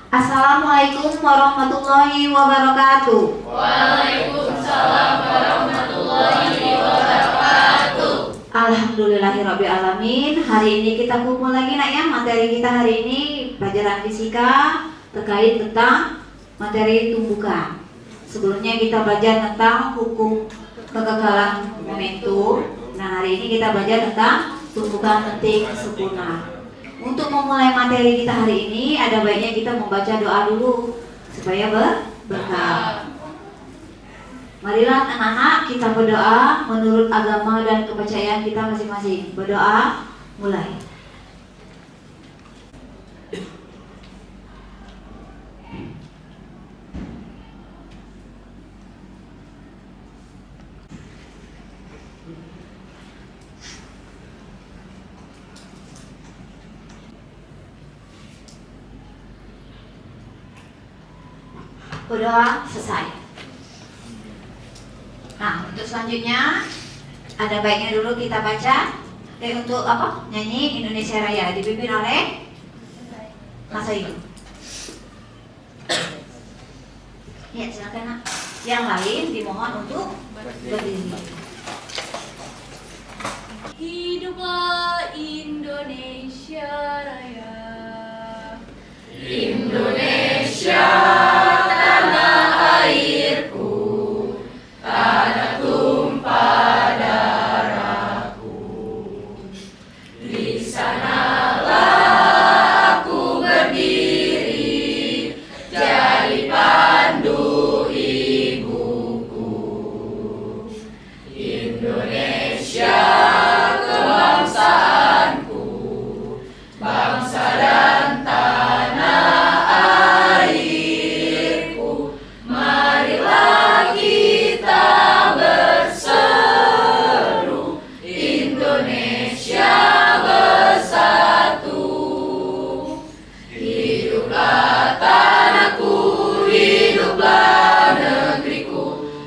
Assalamualaikum warahmatullahi wabarakatuh. Waalaikumsalam warahmatullahi wabarakatuh. Alhamdulillahirabbil alamin. Hari ini kita kumpul lagi nak ya. Materi kita hari ini pelajaran fisika terkait tentang materi tumbukan. Sebelumnya kita belajar tentang hukum kekekalan momentum. Nah, hari ini kita belajar tentang tumbukan lentik sempurna. Untuk memulai materi kita hari ini, ada baiknya kita membaca doa dulu supaya berkah. Marilah anak-anak kita berdoa menurut agama dan kepercayaan kita masing-masing. Berdoa, mulai. Berdoa selesai. Nah, untuk selanjutnya ada baiknya dulu kita baca untuk apa? Nyanyi Indonesia Raya dipimpin oleh Mas Ayu. Ya, silakan nak. Yang lain dimohon untuk berdiri. Hiduplah Indonesia Raya. Indonesia tanah airku, tanah tumpah darahku. Di sanalah aku berdiri, jadi pandu ibuku. Indonesia kebangsaanku, bangsa dan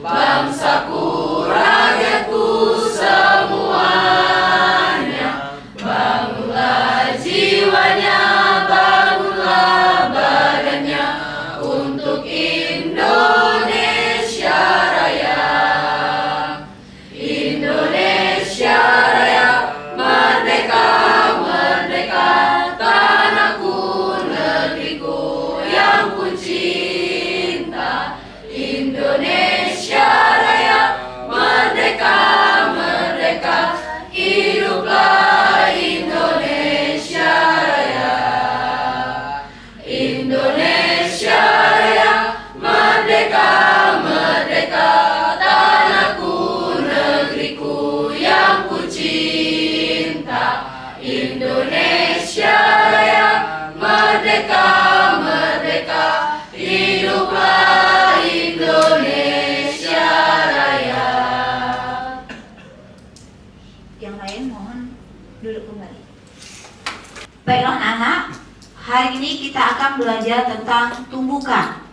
bangsaku, rakyatku semuanya. Bangunlah jiwanya, bangunlah badannya untuk Indonesia Raya. Indonesia Raya, merdeka, merdeka, tanahku, negeriku yang ku cinta. Indonesia Raya, merdeka, merdeka, hiduplah Indonesia Raya. Indonesia Raya, merdeka, merdeka, tanahku, negeriku yang ku cinta. Indonesia Raya, merdeka, merdeka, hiduplah Indonesia Raya. Yang lain mohon duduk kembali. Baiklah anak, hari ini kita akan belajar tentang tumbukan.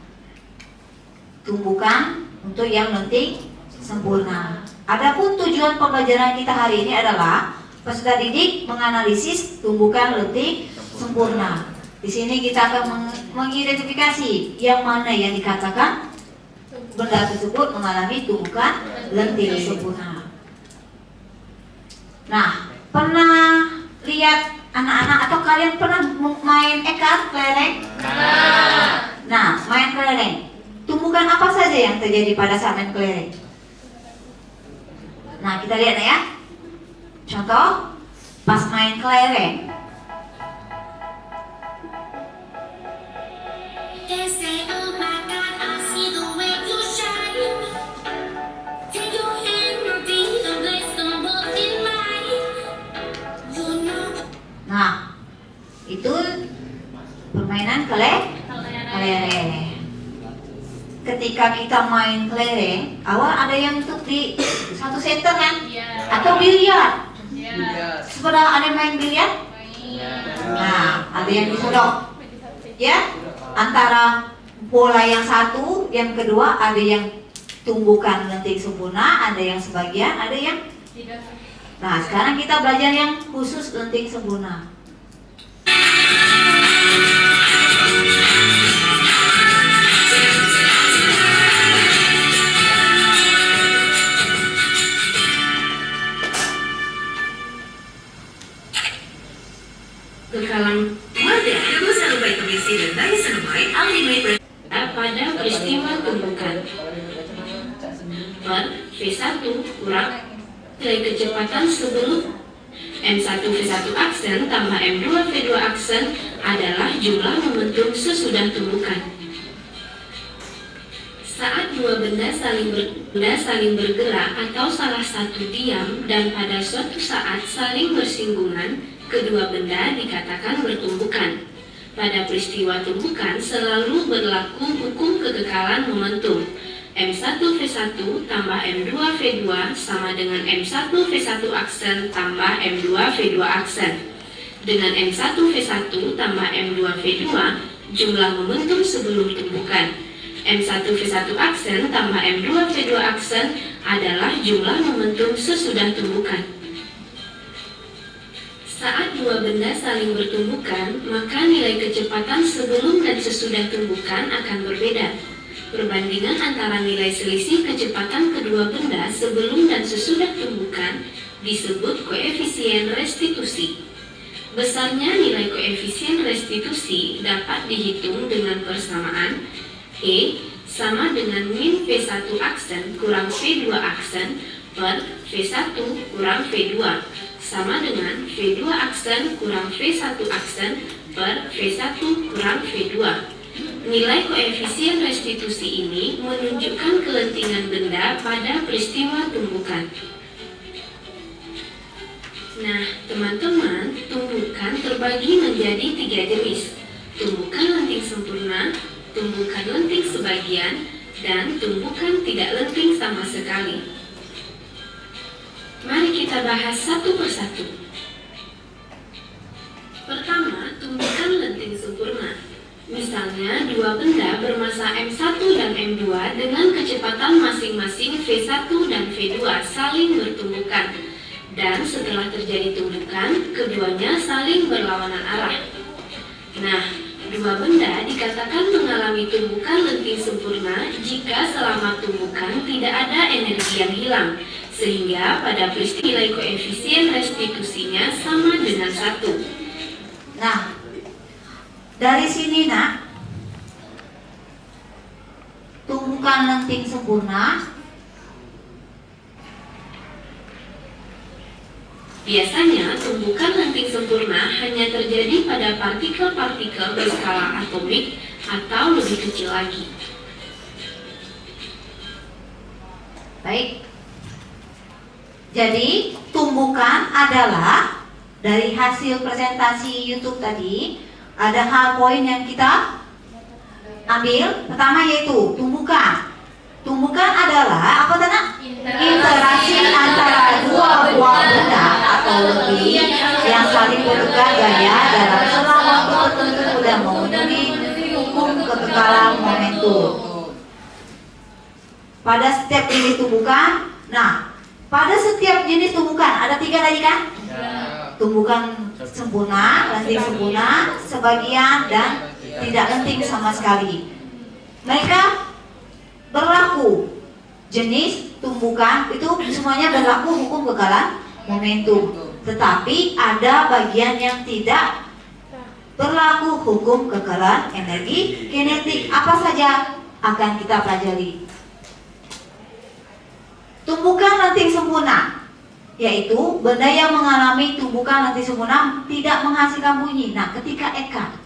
Tumbukan untuk yang lentik sempurna. Adapun tujuan pembelajaran kita hari ini adalah peserta didik menganalisis tumbukan lentik sempurna. Di sini kita akan mengidentifikasi yang mana yang dikatakan benda tersebut mengalami tumbukan lentik sempurna. Nah, pernah lihat anak-anak atau kalian pernah main ekar kelereng? Nah, main kelereng. Tumbukan apa saja yang terjadi pada saat main kelereng? Nah, kita lihat ya. Contoh, pas main kelereng. They say, oh my God, I see the way you shine. Take your hand, repeat the blessing was in mine. You know. Nah, itu permainan kelereng. Ketika kita main kelereng, awal ada yang untuk di satu center kan? Atau biliar. Sebenarnya ada main biliar? Nah, ada yang disodok. Ya? Antara bola yang satu, yang kedua ada yang tumbukan lentik sempurna, ada yang sebagian, ada yang tidak. Nah, sekarang kita belajar yang khusus lentik sempurna. Kekalan pada peristiwa tumbukan per V1 kurang nilai kecepatan sebelum M1 V1 aksen tambah M2 V2 aksen adalah jumlah momentum sesudah tumbukan. Saat dua benda saling bergerak atau salah satu diam dan pada suatu saat saling bersinggungan, kedua benda dikatakan bertumbukan. Pada peristiwa tumbukan selalu berlaku hukum kekekalan momentum. M1 V1 tambah M2 V2 sama dengan M1 V1 aksen tambah M2 V2 aksen. Dengan M1 V1 tambah M2 V2, jumlah momentum sebelum tumbukan. M1 V1 aksen tambah M2 V2 aksen adalah jumlah momentum sesudah tumbukan. Saat dua benda saling bertumbukan, maka nilai kecepatan sebelum dan sesudah tumbukan akan berbeda. Perbandingan antara nilai selisih kecepatan kedua benda sebelum dan sesudah tumbukan disebut koefisien restitusi. Besarnya nilai koefisien restitusi dapat dihitung dengan persamaan E sama dengan min V1 aksen kurang V2 aksen per V1 kurang V2 sama dengan V2 aksen kurang V1 aksen per V1 kurang V2. Nilai koefisien restitusi ini menunjukkan kelentingan benda pada peristiwa tumbukan. Nah, teman-teman, tumbukan terbagi menjadi 3 jenis. Tumbukan lenting sempurna, tumbukan lenting sebagian, dan tumbukan tidak lenting sama sekali. Mari kita bahas satu persatu. Pertama, tumbukan lenting sempurna. Misalnya, dua benda bermassa M1 dan M2 dengan kecepatan masing-masing V1 dan V2 saling bertumbukan. Dan setelah terjadi tumbukan, keduanya saling berlawanan arah. Nah, dua benda dikatakan mengalami tumbukan lenting sempurna jika selama tumbukan tidak ada energi yang hilang, sehingga pada peristiwa nilai koefisien restitusinya sama dengan 1. Nah, dari sini nak, tumbukan lenting sempurna biasanya tumbukan lenting sempurna hanya terjadi pada partikel-partikel berskala atomik atau lebih kecil lagi. baik. Jadi, tumbukan adalah dari hasil presentasi YouTube tadi, ada hal poin yang kita ambil. Pertama yaitu tumbukan. Tumbukan adalah apa tadi? Interaksi antara dua buah benda atau lebih yang saling bertukar gaya dalam selang waktu tertentu dan memenuhi hukum kekekalan momentum. Pada setiap jenis tumbukan, pada setiap jenis tumbukan ada 3 tadi kan? Tumbukan sempurna, lenting sempurna, sebagian, dan tidak lenting sama sekali. Mereka berlaku jenis tumbukan itu semuanya berlaku hukum kekekalan momentum. Tetapi ada bagian yang tidak berlaku hukum kekekalan energi kinetik. Apa saja akan kita pelajari. Tumbukan lenting sempurna yaitu benda yang mengalami tumbukan lenting sempurna tidak menghasilkan bunyi. Nah, ketika Eka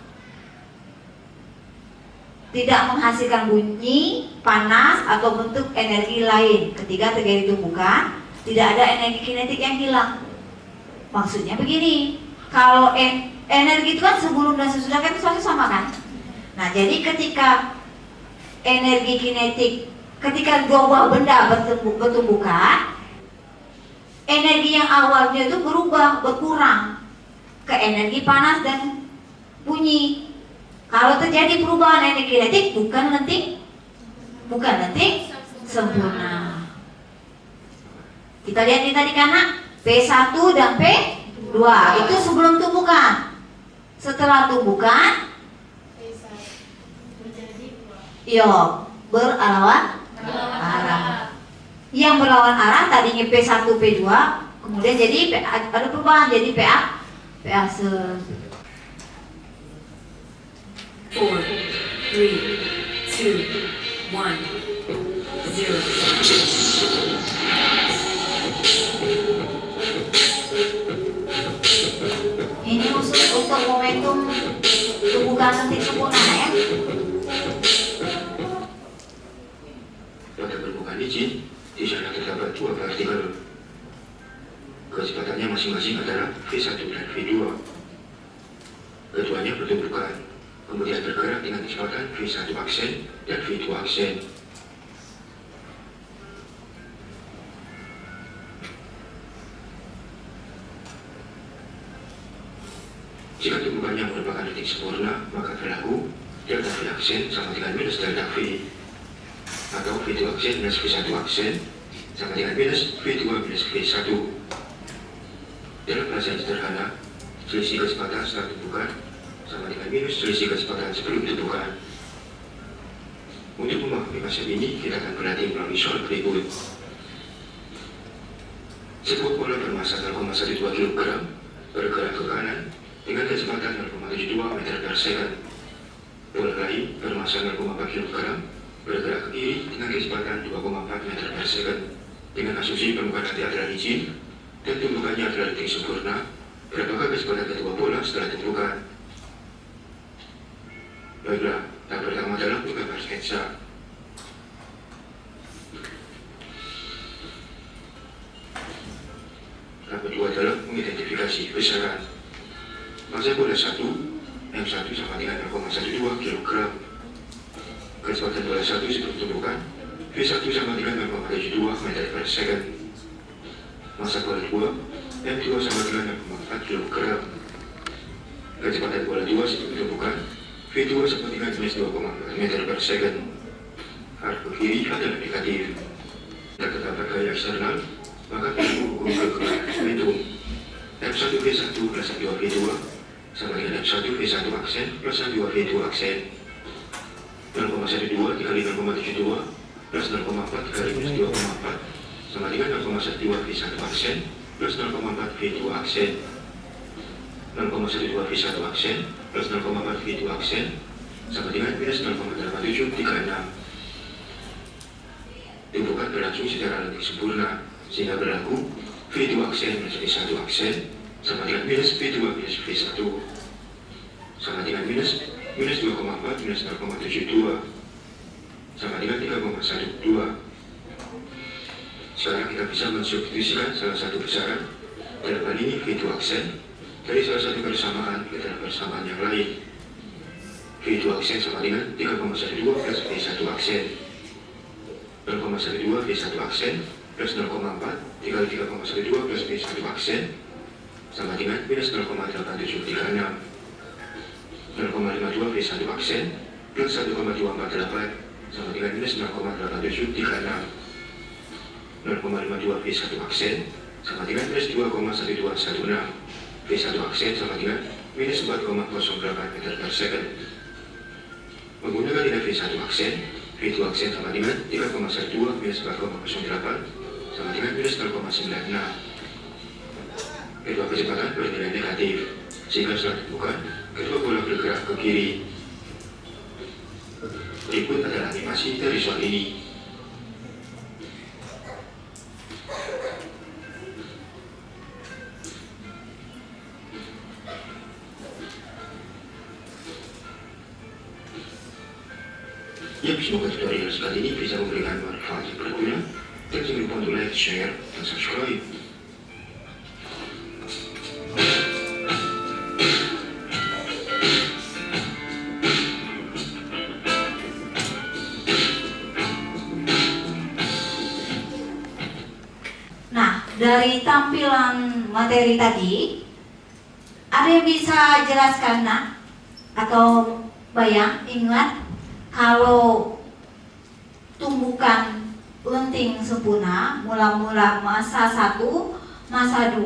tidak menghasilkan bunyi, panas, atau bentuk energi lain ketika terjadi tumbukan, tidak ada energi kinetik yang hilang. Maksudnya begini, kalau energi itu kan sebelum dan sesudah kan itu sama kan? Nah, jadi ketika energi kinetik, ketika dua buah benda bertumbukan, energi yang awalnya itu berkurang ke energi panas dan bunyi. Kalau terjadi perubahan energi kinetik bukan lenting sempurna. Kita lihat ini tadi kan, P1 dan P2 itu sebelum tumbukan. Setelah tumbukan, berlawan arah. Yang berlawan arah tadinya P1 P2, kemudian jadi ada perubahan jadi PA. 4, 3, 2, 1, 0. Ini khusus untuk momentum tumbukan lentik sempurna ya. Pada permukaan licin, di sana terdapat dua partikel. Kecepatannya masing-masing adalah V1 dan V2. Keduanya bertumbukan, kemudian bergerak dengan kecepatan V1 aksen dan V2 aksen. Jika tumbukannya merupakan detik sempurna, maka berlaku delta V aksen sama dengan minus delta V, atau V2 aksen minus V1 aksen sama dengan minus V2 minus V1. Dalam bahasa yang sederhana, selisih kecepatan setelah tumbukan sama dengan minus selisih kecepatan sebelum tumbukan. Untuk memahami konsep ini, kita akan berlatih melalui soal berikut. Sebuah bola bermassa 0,12 kg bergerak ke kanan dengan kecepatan 0,72 meter per second. Bola lain bermassa 0,4 kg bergerak ke kiri dengan kecepatan 2,4 meter per second. Dengan asumsi permukaan nanti adalah licin dan tumbukannya adalah detik sempurna, berapakah kecepatan kedua bola setelah tumbukan? Baiklah, tahap pertama adalah menggambar sketsa. Tahap kedua adalah mengidentifikasi besaran. Massa bola 1, M1 sama dengan 0,12 kg. Kecepatan bola 1 sebelum tumbukan, V1 sama dengan 0,72 meter per second. Massa bola 2, M2 sama dengan 0,4 kg. Kecepatan bola 2 sebelum tumbukan, V2 sama dengan minus 2,4 meter per second. Arah ke kiri adalah negatif. Dan terdapat gaya eksternal, maka berlaku hukum kekuatan momentum. M1 V1 plus M2 V2 sama dengan M1 V1 aksen plus M2 V2 aksen. 0,12 dikali 0,72 plus 0,4 dikali minus 2,4 sama dengan 0,12 V1 aksen plus 0,4 V2 aksen. 0,12 V1 aksen plus 0,4 V2 aksen sama dengan minus 0,8736. Tumbukan berlangsung secara lentik sempurna, sehingga berlaku V2 aksen minus V1 aksen sama dengan minus V2 minus V1 sama dengan minus 2,4 minus 0,72 sama dengan 3,12. Sekarang kita bisa mensubstitusikan salah satu besaran, dalam hal ini V2 aksen, dari salah satu persamaan ke dalam persamaan yang lain. V2 aksen sama dengan 3,12 plus V1 aksen. 0,12 V1 aksen plus 0,4 dikali 3,12 plus V1 aksen sama dengan minus 0,8736. 0,52 V1 aksen plus 1,248 sama dengan minus 0,8736. 0,52 V1 aksen sama dengan minus 2,1216. V1 aksen sama dengan minus 4,08 meter per second. Menggunakan nilai V1 aksen, V2 aksen sama dengan 3,12 minus 4,08 sama dengan minus 0,96. Kedua kecepatan bernilai negatif, sehingga setelah dibuka, kedua bola bergerak ke kiri. Berikut adalah animasi dari soal ini. Ya, semoga tutorial sekali ini bisa memberikan manfaat yang berguna, dan jangan lupa untuk like, share, dan subscribe. Nah, dari tampilan materi tadi, ada yang bisa jelaskan nak? Atau bayang, ingat kalau tumbukan lenting sempurna mula-mula massa 1, massa 2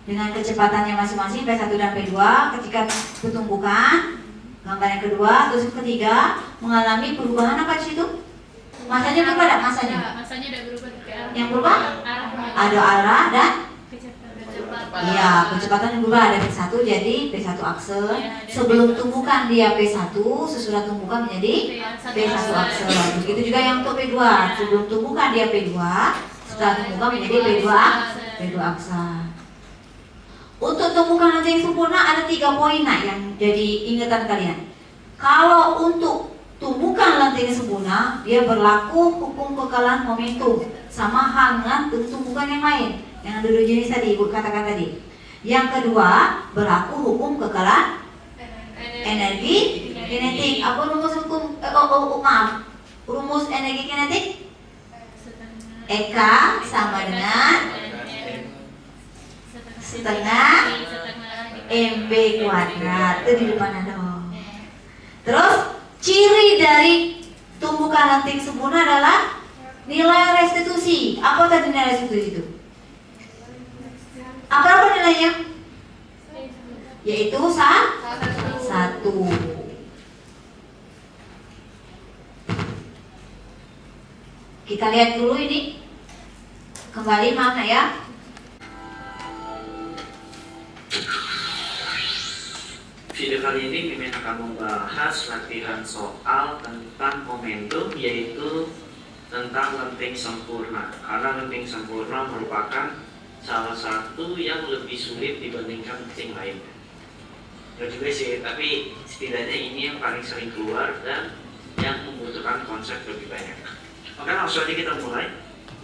dengan kecepatannya masing-masing P1 dan P2, ketika bertumbukan, gambar yang kedua, terus ketiga mengalami perubahan apa di situ? Masanya berubah tidak? Masanya? Masanya udah berubah ke arah. Yang berubah? Arahnya. Ada arah dan Iya, kecepatan berubah ada P1 jadi P1 aksen. Sebelum tumbukan dia P1, sesudah tumbukan menjadi P1 aksen. Begitu juga yang untuk P2. Sebelum tumbukan dia P2, setelah tumbukan menjadi P2 aksen. Untuk tumbukan lantai yang sempurna ada 3 poin yang jadi ingatan kalian. Kalau untuk tumbukan lantai yang sempurna, dia berlaku hukum kekalan momentum sama dengan tumbukan yang lain. Yang ada 2 jenis tadi, Ibu katakan tadi. Yang kedua, berlaku hukum kekalan energi kinetik. Apa rumus hukum? Rumus energi kinetik? EK sama dengan setengah MB kuadrat. Itu di depan Anda. Terus ciri dari tumbukan lantai sempurna adalah nilai restitusi. Apa tadi nilai restitusi itu? Apa nilainya? Yaitu 1. Kita lihat dulu ini. Kembali mana ya? Video kali ini Mimin akan membahas latihan soal tentang momentum, yaitu tentang lenting sempurna. Karena lenting sempurna merupakan salah satu yang lebih sulit dibandingkan lenting lainnya. Ya juga sih, tapi setidaknya ini yang paling sering keluar dan yang membutuhkan konsep lebih banyak. Oke, langsung aja kita mulai.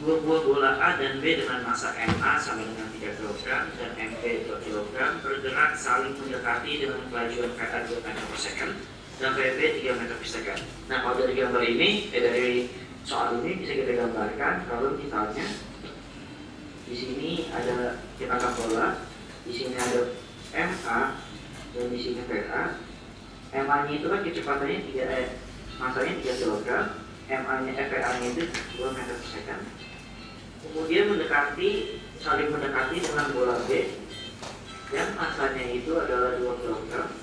Dua buah bola A dan B dengan massa MA sama dengan 3 kg dan MB 2 kg bergerak saling mendekati dengan kelajuan VA 2 meter per second dan VB 3 meter per second. Nah, kalau dari gambar ini, dari soal ini bisa kita gambarkan kalau misalnya di sini ada kita angkat bola, di sini ada MA dan di sini VA. MA-nya itu kan kecepatannya masanya 3 kg, MA-nya VA-nya itu 2 meter per second. Kemudian saling mendekati dengan bola B yang masanya itu adalah 2 kg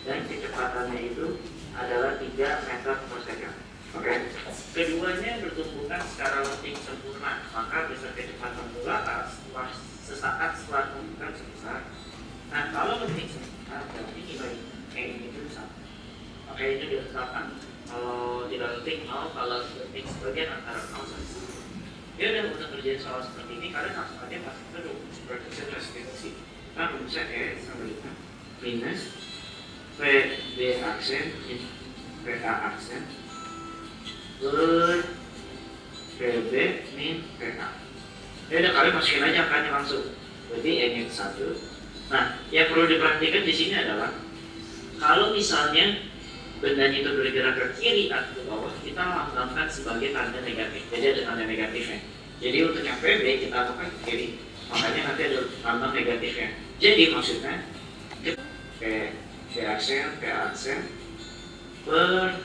dan kecepatannya itu adalah 3 meter per second. Oke. Keduanya bertumbukan secara lenting sempurna, maka besar kecepatan bola sesaat setelah tumbukan sebesar. Nah, kalau lenting sempurna berarti nilai E itu sama. Oke, itu diletakkan. Kalau tidak lenting 0, kalau lenting sebagian antara 0 sampai 1. Ya udah, untuk kerjaan soal seperti ini kalian langsung aja masuk ke rumus persen restitusi. Nah, rumusnya E sama dengan minus VB aksen VA aksen per VB min VA. Ya udah, kalian masukin aja angkanya langsung. Berarti N-nya 1. Nah, yang perlu diperhatikan di sini adalah kalau misalnya bendanya itu bergerak ke kiri atau ke bawah, kita lambangkan sebagai tanda negatif. Jadi ada tanda negatifnya. Jadi untuk yang VB kita lakukan ke kiri, makanya nanti ada lambang negatifnya. Jadi maksudnya V aksen per,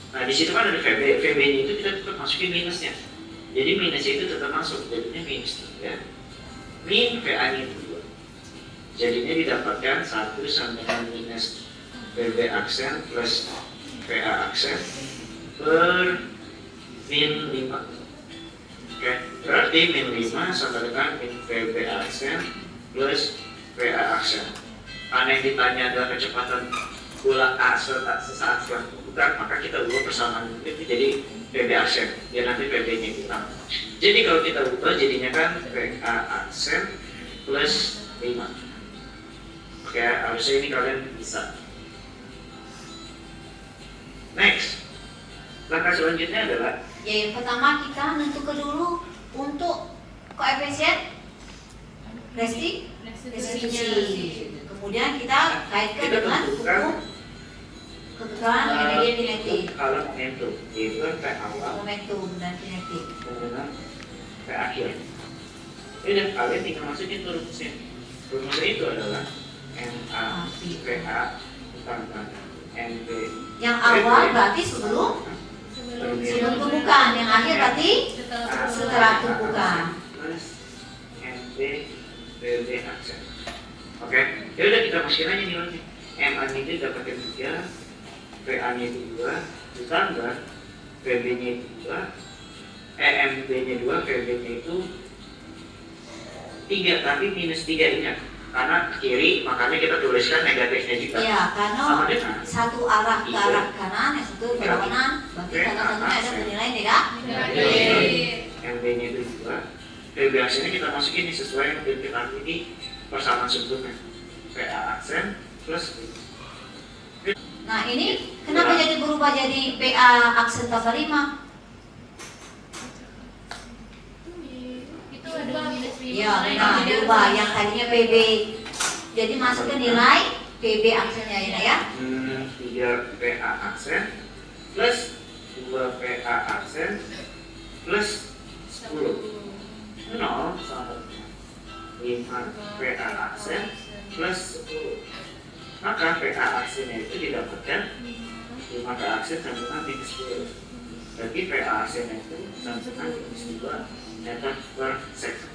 nah di situ kan ada VB, VB-nya itu kita tetap masukin minusnya. Jadi minusnya itu tetap masuk, jadinya minus 3 min VA-nya itu 2. Jadinya didapatkan 1 sama dengan minus VB aksen plus VA aksen per min 5. Oke, berarti min 5 sama dengan min VB aksen plus VA aksen. Karena yang ditanya adalah kecepatan bola A sesaat setelah tumbukan, maka kita ubah persamaan itu jadi VB aksen, biar nanti VB-nya kita. Jadi kalau kita ubah jadinya kan VA aksen plus 5. Oke, harusnya ini kalian bisa. Next, langkah selanjutnya adalah Ya, yang pertama kita nentukan dulu untuk koefisien restitusi. Kemudian kita kaitkan dengan hukum kekekalan energi kinetik. kalau momentum itu P awal Momentum dan kinetik. dengan P akhir. Ini kalian tinggal masukin tuh rumusnya. Rumusnya itu adalah MA PA ditambah MB. Yang awal berarti sebelum tumbukan, yang akhir berarti setelah tumbukan. Plus MB PB aksen. Oke, ya udah kita masukin aja nilainya. MA-nya itu dapatkan 3, PA-nya itu 2, ditambah PB-nya itu 2, MB-nya 2, PB-nya itu 3, tapi minus 3 ingat. karena kiri, makanya kita tuliskan negatifnya juga. Iya, karena Sama dengan satu arah ke arah kanan, yang satu ke arah kanan, berarti salah satunya ada bernilai negatif. yang B-nya itu juga. Biasanya kita masukin ini sesuai yang kita ini persamaan sempurna. PA aksen plus. Nah ini kenapa jadi berubah jadi PA aksen tambah 5? Iya, nah diubah yang tadinya PB. Jadi masuk ke nilai PB aksennya ini ya. 3 PA aksen plus 2 PA aksen plus 10. 0 sama 5 PA aksen plus 10. Maka PA aksennya itu didapatkan 5 PA aksen sama dengan minus 10. Berarti PA aksennya itu sama dengan minus 2 meter per second.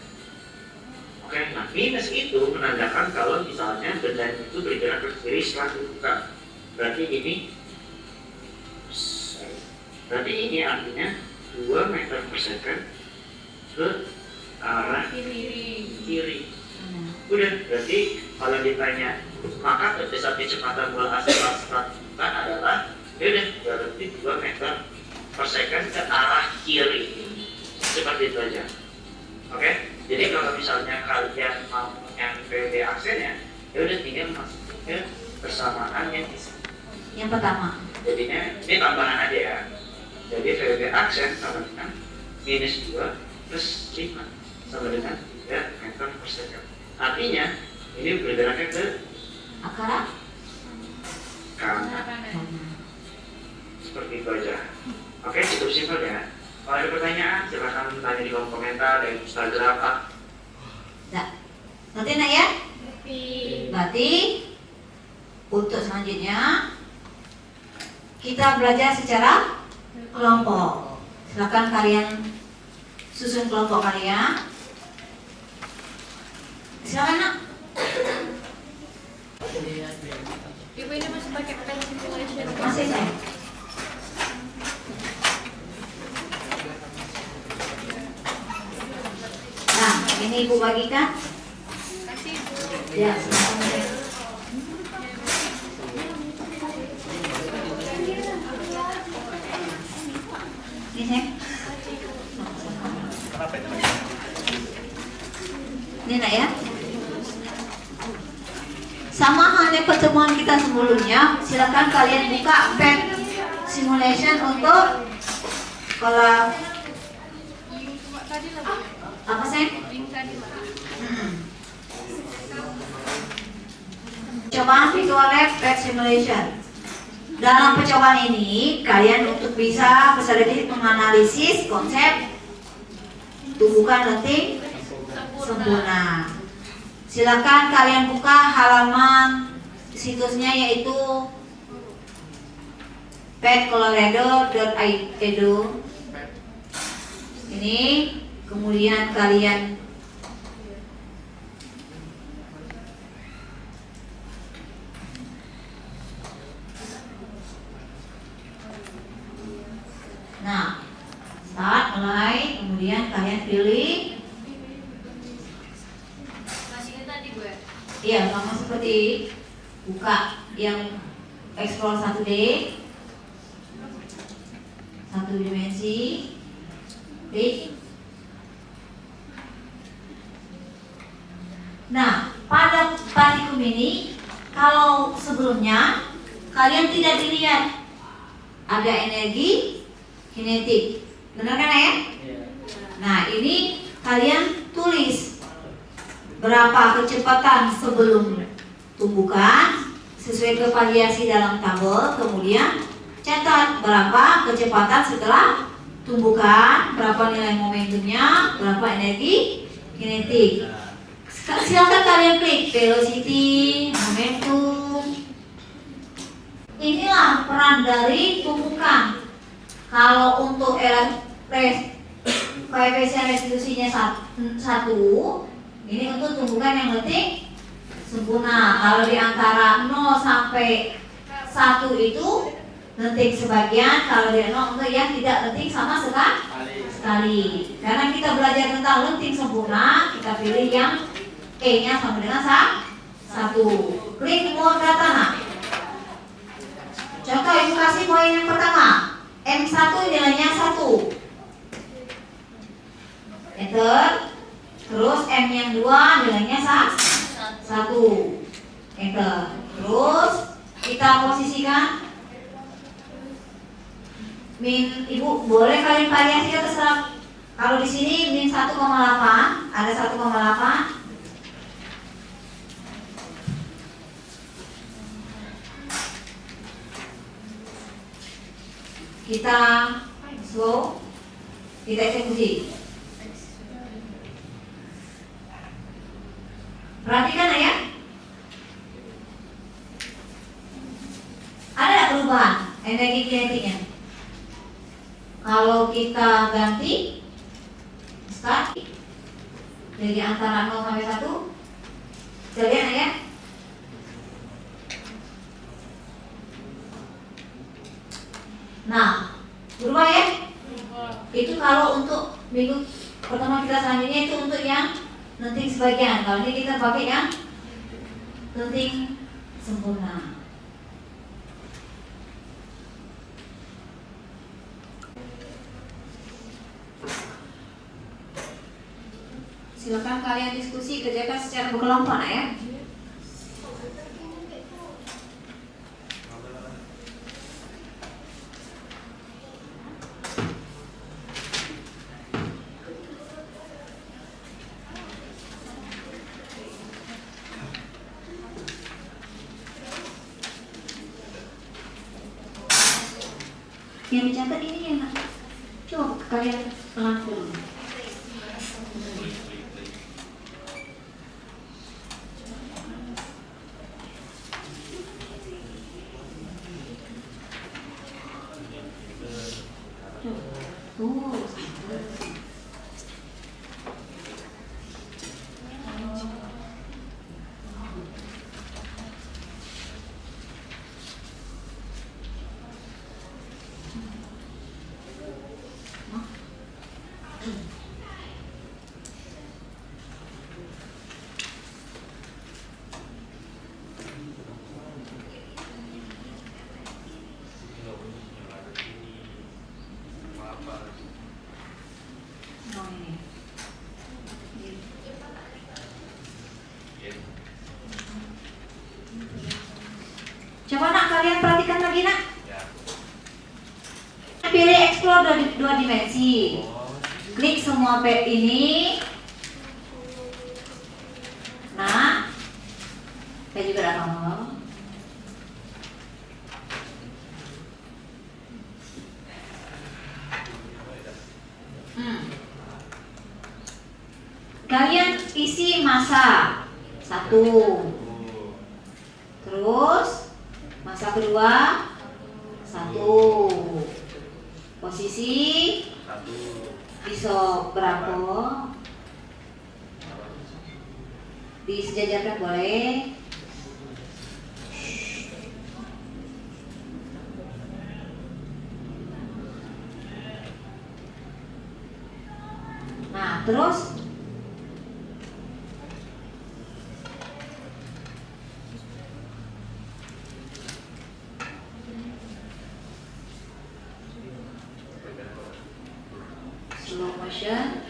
Oke, nah minus itu menandakan kalau misalnya benda itu bergerak ke kiri setelah dibuka. Berarti ini artinya 2 meter per second ke arah kiri. Udah, berarti kalau ditanya maka kecepatan bola asal kan adalah berarti 2 meter per second ke arah kiri. Seperti itu aja. Oke, jadi kalau misalnya kalian mau yang PB aksennya, ya udah tinggal masukin ke persamaan yang di sini. Yang pertama. Jadinya ini tambahan aja ya. Jadi PB aksen sama dengan minus 2 plus 5 sama dengan 3 meter per second. Artinya ini bergeraknya ke Akara? kanan. Seperti itu aja. Oke, cukup simpel ya. Kalau ada pertanyaan, silahkan tanya di kolom komentar dan Instagram. Nah, nanti nak ya? Berarti untuk selanjutnya kita belajar secara kelompok. Silakan kalian susun kelompok kalian. Silakan nak. Ibu ini masih pakai pen simulation. Masih saya. Nah, ini ibu bagikan. Kasih ibu. Ya, silakan. Ini saya. Ini nak ya. Sama halnya pertemuan kita sebelumnya, silakan kalian buka pen simulation untuk kalau Tadi lah. apa sih? Link tadi lah. Percobaan virtual lab pet simulation. Dalam percobaan ini, kalian untuk bisa sedikit menganalisis konsep tumbukan lenting sempurna. Silakan kalian buka halaman situsnya yaitu petcolorado.edu. Ini kemudian kalian nah, start mulai, kemudian kalian pilih. Masih tadi gue. Iya, sama seperti buka yang explore 1D, satu dimensi, klik. Nah, pada partikel ini, kalau sebelumnya kalian tidak dilihat ada energi kinetik, benar kan ya? Nah, ini kalian tulis berapa kecepatan sebelum tumbukan sesuai ke variasi dalam tabel, kemudian catat berapa kecepatan setelah tumbukan, berapa nilai momentumnya, berapa energi kinetik. Silakan kalian klik velocity, momentum. Inilah peran dari tumbukan. Kalau untuk koefisien restitusinya 1, ini untuk tumbukan yang lenting sempurna. Kalau di antara 0 sampai 1 itu lenting sebagian, kalau di 0 untuk yang tidak lenting sama sekali. Karena kita belajar tentang lenting sempurna, kita pilih yang E-nya sama dengan 1. 1. Klik mode data nak. Contoh ibu kasih poin yang pertama. M1 nilainya 1. Enter. Terus M yang 2 nilainya 1. Enter. Terus kita posisikan. Ibu boleh kalian variasi terserah. Kalau di sini min 1,8, ada 1,8. Kita slow, kita eksekusi. Perhatikan ya. Ada nggak perubahan energi kinetiknya? Kalau kita ganti start dari antara 0 sampai 1, bisa lihat ya. Nah, berubah ya? Itu kalau untuk minggu pertemuan kita selanjutnya itu untuk yang lenting sebagian. Kalau ini kita pakai yang lenting sempurna. Silakan kalian diskusi, kerjakan secara berkelompok nak ya. Yang dicatat ini yang coba kalian langsung. Coba nak kalian perhatikan lagi nak. Pilih explore dua dimensi. Klik semua pet ini. Nah, saya juga udah ngomong. Kalian isi masa 1. Terus masa kedua 1. Posisi pisau berapa? Disejajarkan boleh. Nah, terus slow motion,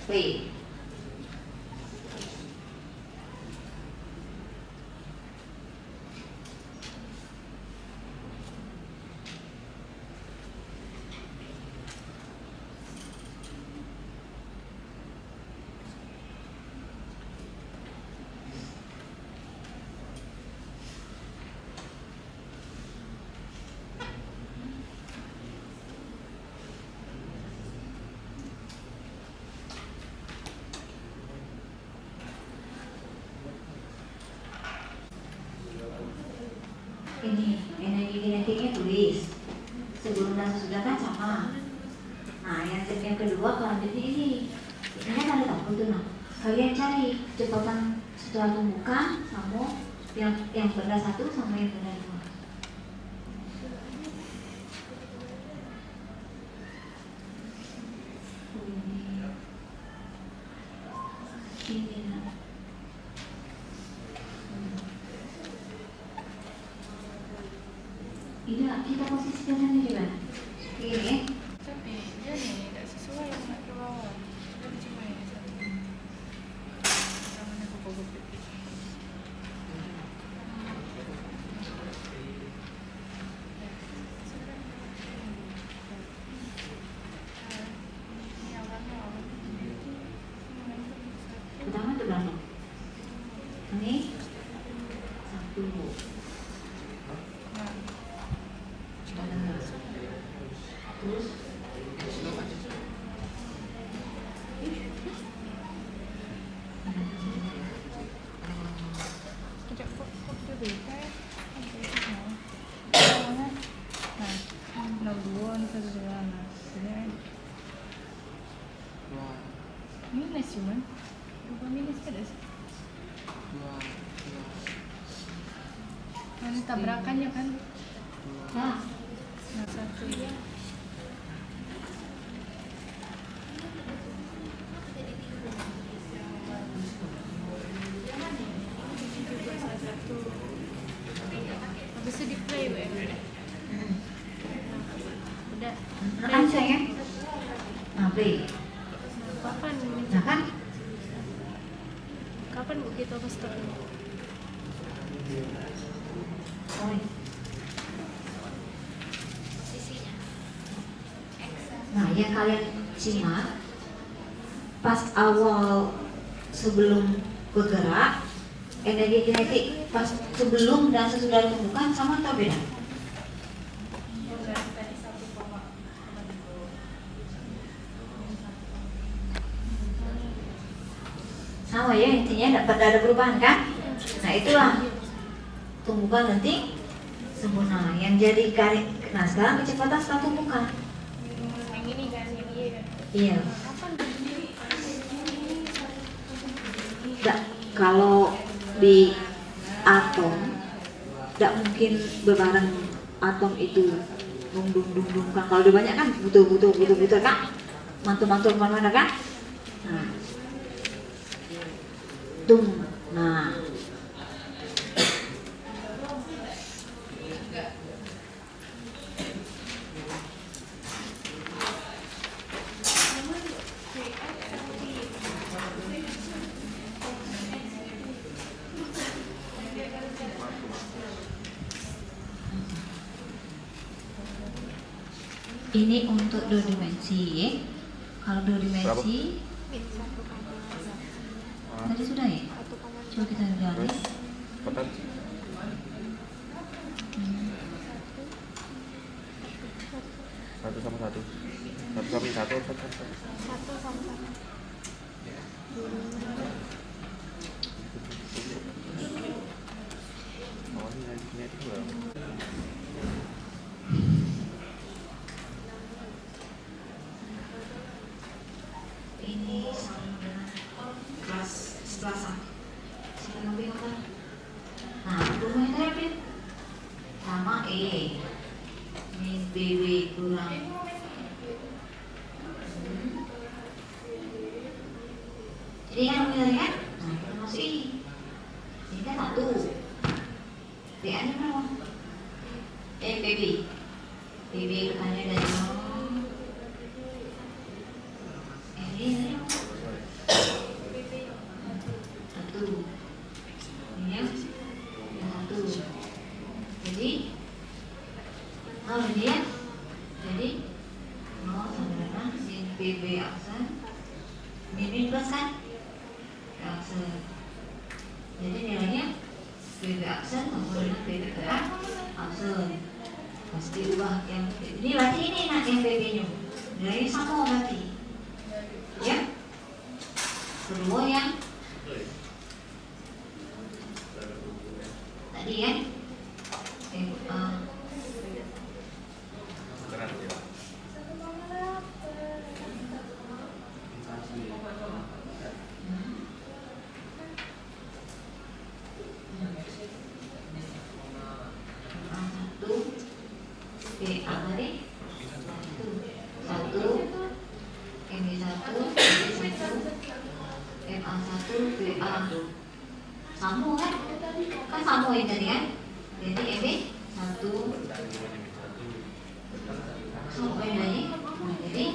play. Ini energi kinetiknya tulis sebelum dan sesudah kan sama. Nah yang kedua selanjutnya ini kan ada tabel tuh. Nah kalian cari kecepatan setelah tumbukan sama yang benda 1 sama yang benda 2. Ini nah. Tidak, kita posisikan ini di mana? Ini. Tapi dia nih tidak sesuai nak ke bawah. Jadi cuma ini satu. Namanya kupu-kupu pipih. Ini yang warna apa? Pertama itu berapa? Ini satu. Nah, Terus kejap kok dia beda ya? Apa itu semua? Namanya, nah, 02 ni satu dua, nah, jadi minus cuman, berapa minus ada sih? Nah, ini tabrakannya kan? nah, Nah, satu ya. Habis itu di play ya? Udah. kan saya. Nah, play. Kapan? Nah kan? Kapan bu kita ke stop? Oh, nah, yang kalian simak pas awal sebelum bergerak, energi kinetik pas sebelum dan sesudah tumbukan sama atau beda? Sama ya, intinya dapat ada perubahan kan? Nah itulah tumbukan lentik sempurna yang jadi garis. Nah sekarang kecepatan setelah tumbukan. Yang ini kan, yang iya kan? Iya. Kapan? Nggak, kalau di atom tidak mungkin berbareng atom itu dung kan. Kalau udah banyak kan butuh kan, mantul mana kan. Nah, dung. Nah, ini untuk dua dimensi. Kalau dua dimensi tadi sudah ya? Coba kita lihat. Satu sama satu. Satu sama satu. Satu sama satu. Oh, ini dua. Ini sama dengan kelas sebelah sama lebih apa? Nah, rumahnya tadi sama E. Ini BB kurang. Jadi kan benar kan? Nah, kita masuk I. Ini kan satu. BA nya berapa? BB. BB bertanya dari ini satu, ini yang satu. Jadi, ini ya. Jadi, mau sama sin PB aksen, min plus kan? Aksen. Jadi nilainya PB aksen sama dengan PB aksen. Pasti ubah yang ini berarti ini nanti yang PB-nya. Nilainya sama berarti. Ya, kedua yang tadi kan satu BA tadi satu MB1 MA1 BA sama kan? Kan sama ini tadi kan? Jadi MB1 Sama bedanya. Nah, jadi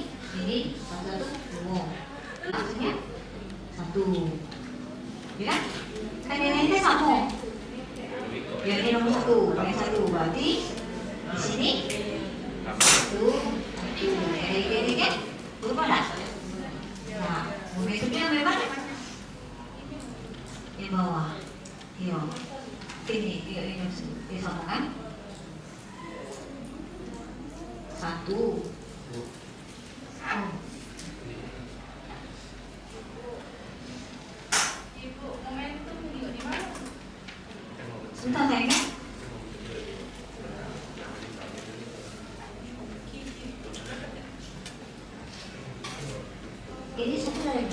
ini satu umum. Maksudnya satu. Ya kan? Kan ini sama. Yang ini nomor satu, pakai satu. Berarti di sini satu. Ini kan? Berapa dah? Nah, momentumnya memang di bawah. Iya. Ini disambungkan. Satu. Ibu, momentum di mana? Sebentar sayangnya. Ini satu lagi.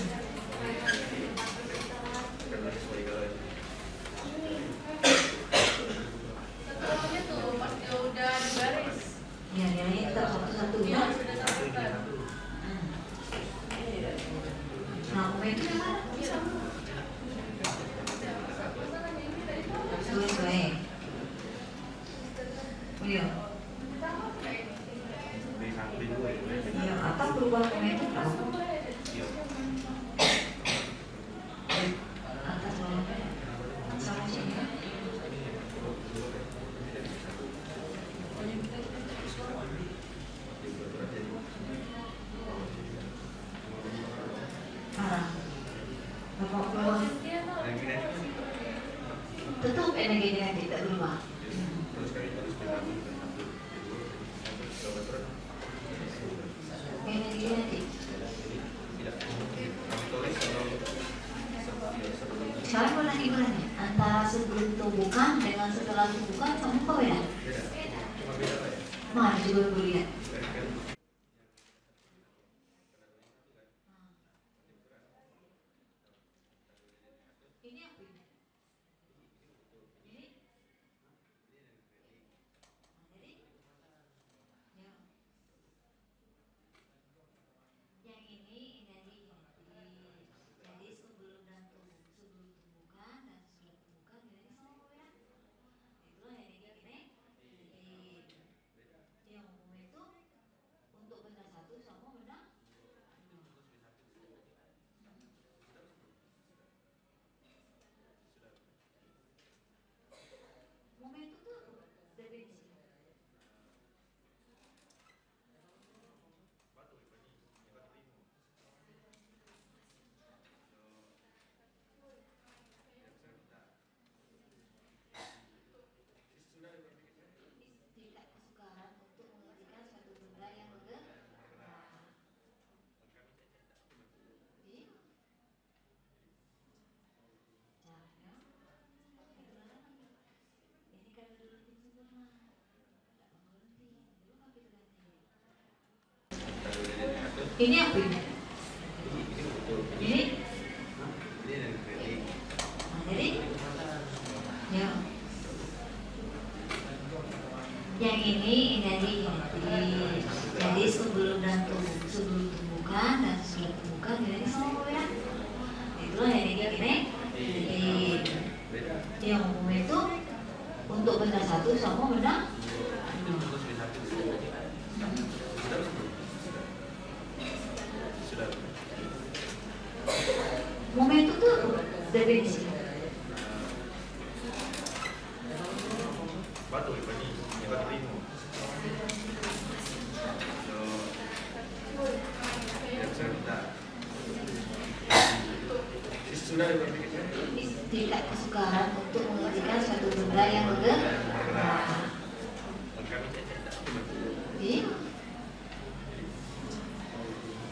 Setelahnya tuh pas dia udah di baris. Ya, nilainya tetap satu-satu ya. Sudah satukan. Nah, momentumnya mana? Sesuai. Iya. Iya, atau perubahan momentum tahu? Atas bawah sama sini. Arah. Bapak peluang tetap energinya tidak berubah. Energi nanti. Sekarang mana ibaratnya antara sebelum tumbukan dengan setelah tumbukan sama apa beda? Mana coba ibu lihat. Ini apa ini? Ini? Jadi? Ya. Yang ini energi jadi sebelum tumbukan dan sesudah tumbukan ini sama ya. Itulah energi ini. Jadi yang umum itu untuk benda satu sama benda dua. Momentum itu definisi. Tidak kesukaran untuk mengerjakan suatu benda yang bergerak. Iya. Caranya itulah lagi. Ini kan dulu tim sempurna. Tidak mengerti. Dulu nggak kita ganti. Ini apa ini? Ini? Nah, jadi? Ya. Yang ini energi jadi sebelum tumbukan dan sesudah tumbukan ini sama ya. Itulah energi ini. Jadi yang umum itu untuk benda satu sama benda dua. Momentum itu definisi. Batu ini, batu limo. Tidak kesukaran untuk mengerjakan suatu benda yang bergerak. Iya.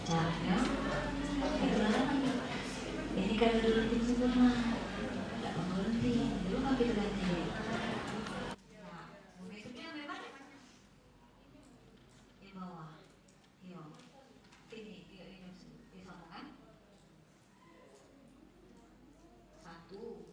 Caranya itulah lagi. Ini kan dulu tim sempurna. Tidak mengerti. Dulu nggak kita ganti. Nah, momentumnya memang di bawah. Iya. Ini disambungkan. Satu.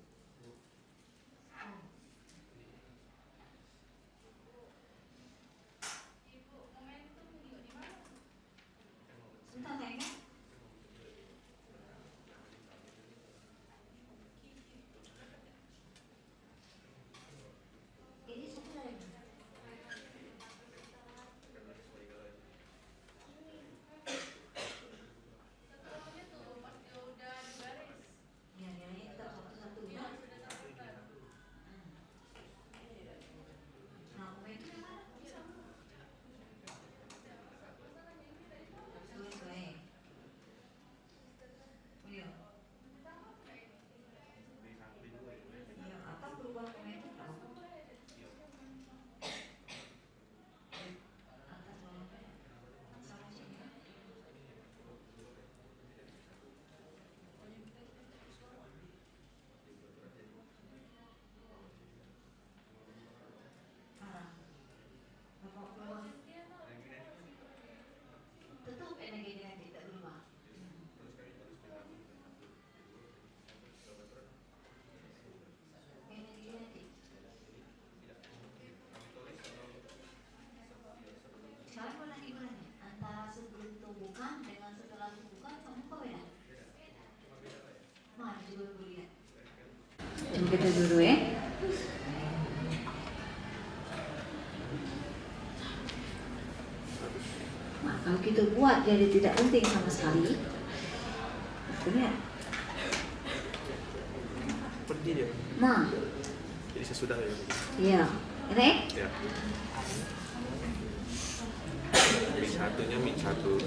kita dulu ya. Nah, kalau kita buat jadi tidak penting sama sekali, artinya, Pergi dia. nah, Jadi sesudah ya. iya, ini Ya. Min satunya min satu.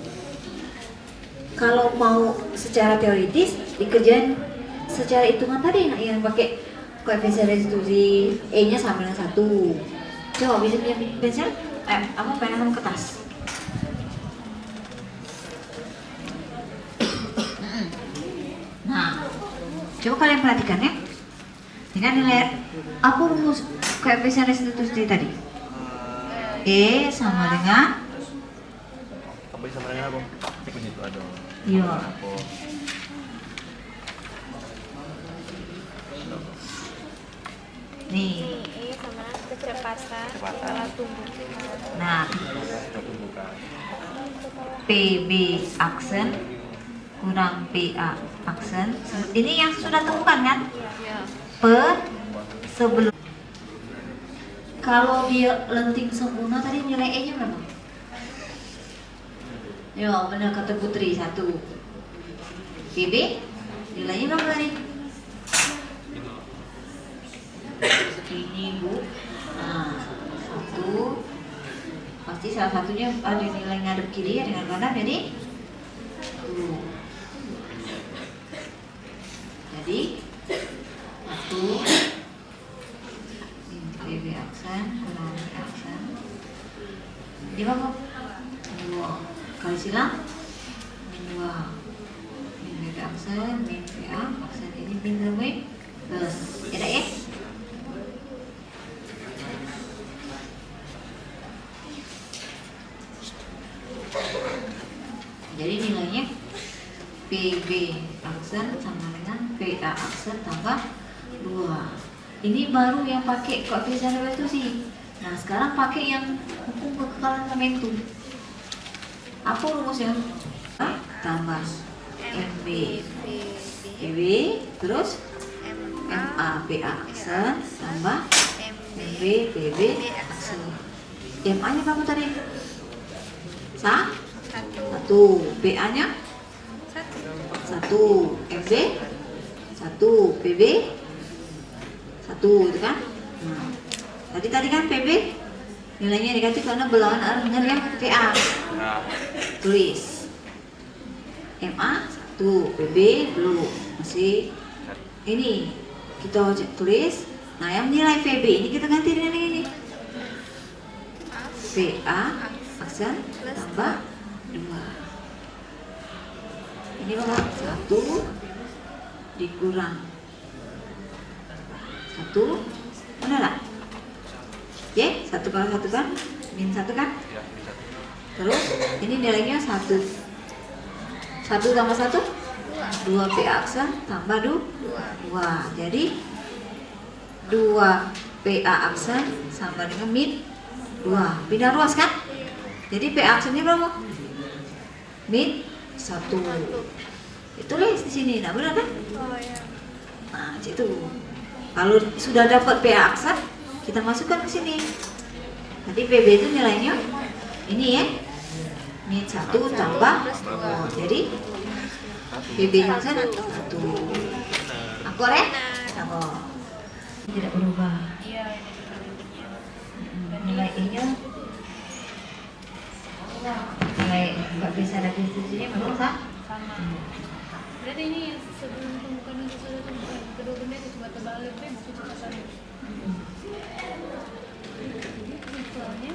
kalau mau secara teoritis dikerjain secara hitungan tadi yang pakai koefisien restitusi E-nya sama dengan 1. Coba bisa punya pensil? Apa pena sama kertas? Nah, coba kalian perhatikan ya. Dengan nilai apa rumus koefisien restitusi tadi? E sama dengan Apa yang sama dengan apa? Ikut itu ada. iya. Apa? Nih. E sama kecepatan Kecepatan. skala tumbukan. Nah, Kita tumbuhkan. PB aksen kurang PA aksen. Ini yang sudah temukan kan? Per sebelum. Kalau dia lenting sempurna tadi nilai E-nya berapa? Yo, benar kata Putri 1. PB nilainya berapa tadi? Ini Bu. Nah, 1. Pasti salah satunya ada nilai ngadep kiri ya dengan kanan, jadi 1. Jadi 1 PB aksen kurang PB aksen. Jadi berapa? 2 kali silang min 2 min PB aksen min PA aksen ini min sampai plus. Ada ya? Jadi nilainya PB aksen sama dengan PA aksen tambah 2. Ini baru yang pakai koefisien restitusi. Nah, sekarang pakai yang hukum kekekalan momentum. Apa rumusnya? Tambah MB PB terus MA PA aksen tambah MB PB aksen. MA nya berapa tadi? 1, PA-nya 1, MB 1, PB 1 itu kan? Nah, tadi kan PB nilainya negatif karena berlawan arah dengan yang PA. Nah, Tulis MA 1, PB belum, masih ini kita tulis. Nah, yang nilai PB ini kita ganti dengan ini. PA aksen tambah 2. Ini berapa? 1 dikurang 1, benar tak? Oke, 1 kali 1 kan? Min 1 kan? ya min satu. Terus ini nilainya 1 tambah 1 2 PA aksen tambah 2. Jadi 2 PA aksen sama dengan min 2. Pindah ruas kan? Jadi PA aksennya berapa? Min 1. Ditulis di sini, nah benar kan? Oh ya. Nah, situ. Kalau sudah dapat PA aksen, kita masukkan ke sini. Nanti PB itu nilainya ini ya. Min 1 tambah 2. Jadi PB aksen 1. Aku ya? Oh. Tidak berubah. Iya. Nilai E-nya nilai nggak bisa ada restitusinya memang Sama. Berarti ini sebelum tumbukan dan sesudah tumbukan kedua benda itu coba tebal lebih buku catatan. Soalnya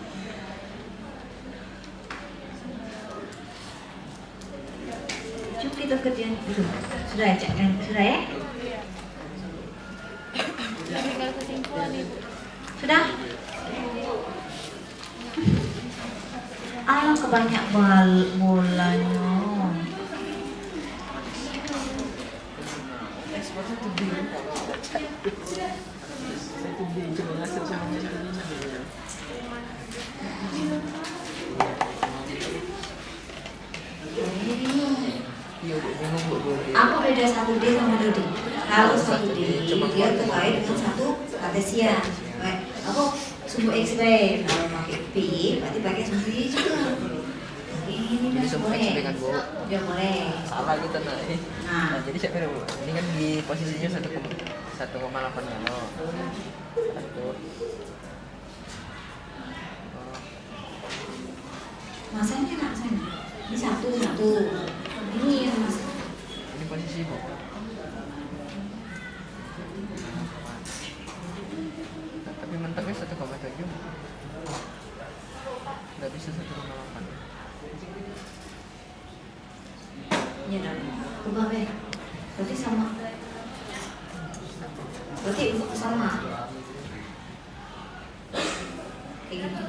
Cuk kita kerjaan dulu. Sudah ya, Cak? Sudah ya? tinggal kesimpulan ibu. Sudah? Alah kebanyak bolanya. Apa beda 1D sama 2D? Kalau 1D dia terkait dengan satu kartesian. Baik, aku sumbu X-ray kalau pakai pi berarti pakai sumbu Y juga. Ini Jadi kan sumbu boleh. X kan, Bu. Ya boleh. Salah gitu nah. Nah. Nah, jadi siapa Bu? Ini kan di posisinya 1,8 nano. Satu. Masanya nak sana. Ini satu. Ini yang mas. Ini posisi Bu. Nah, tapi mentoknya 1,7. Nggak bisa 1,8. Ya dah. Ubah be. Berarti sama. Berarti sama. Kayak gitu.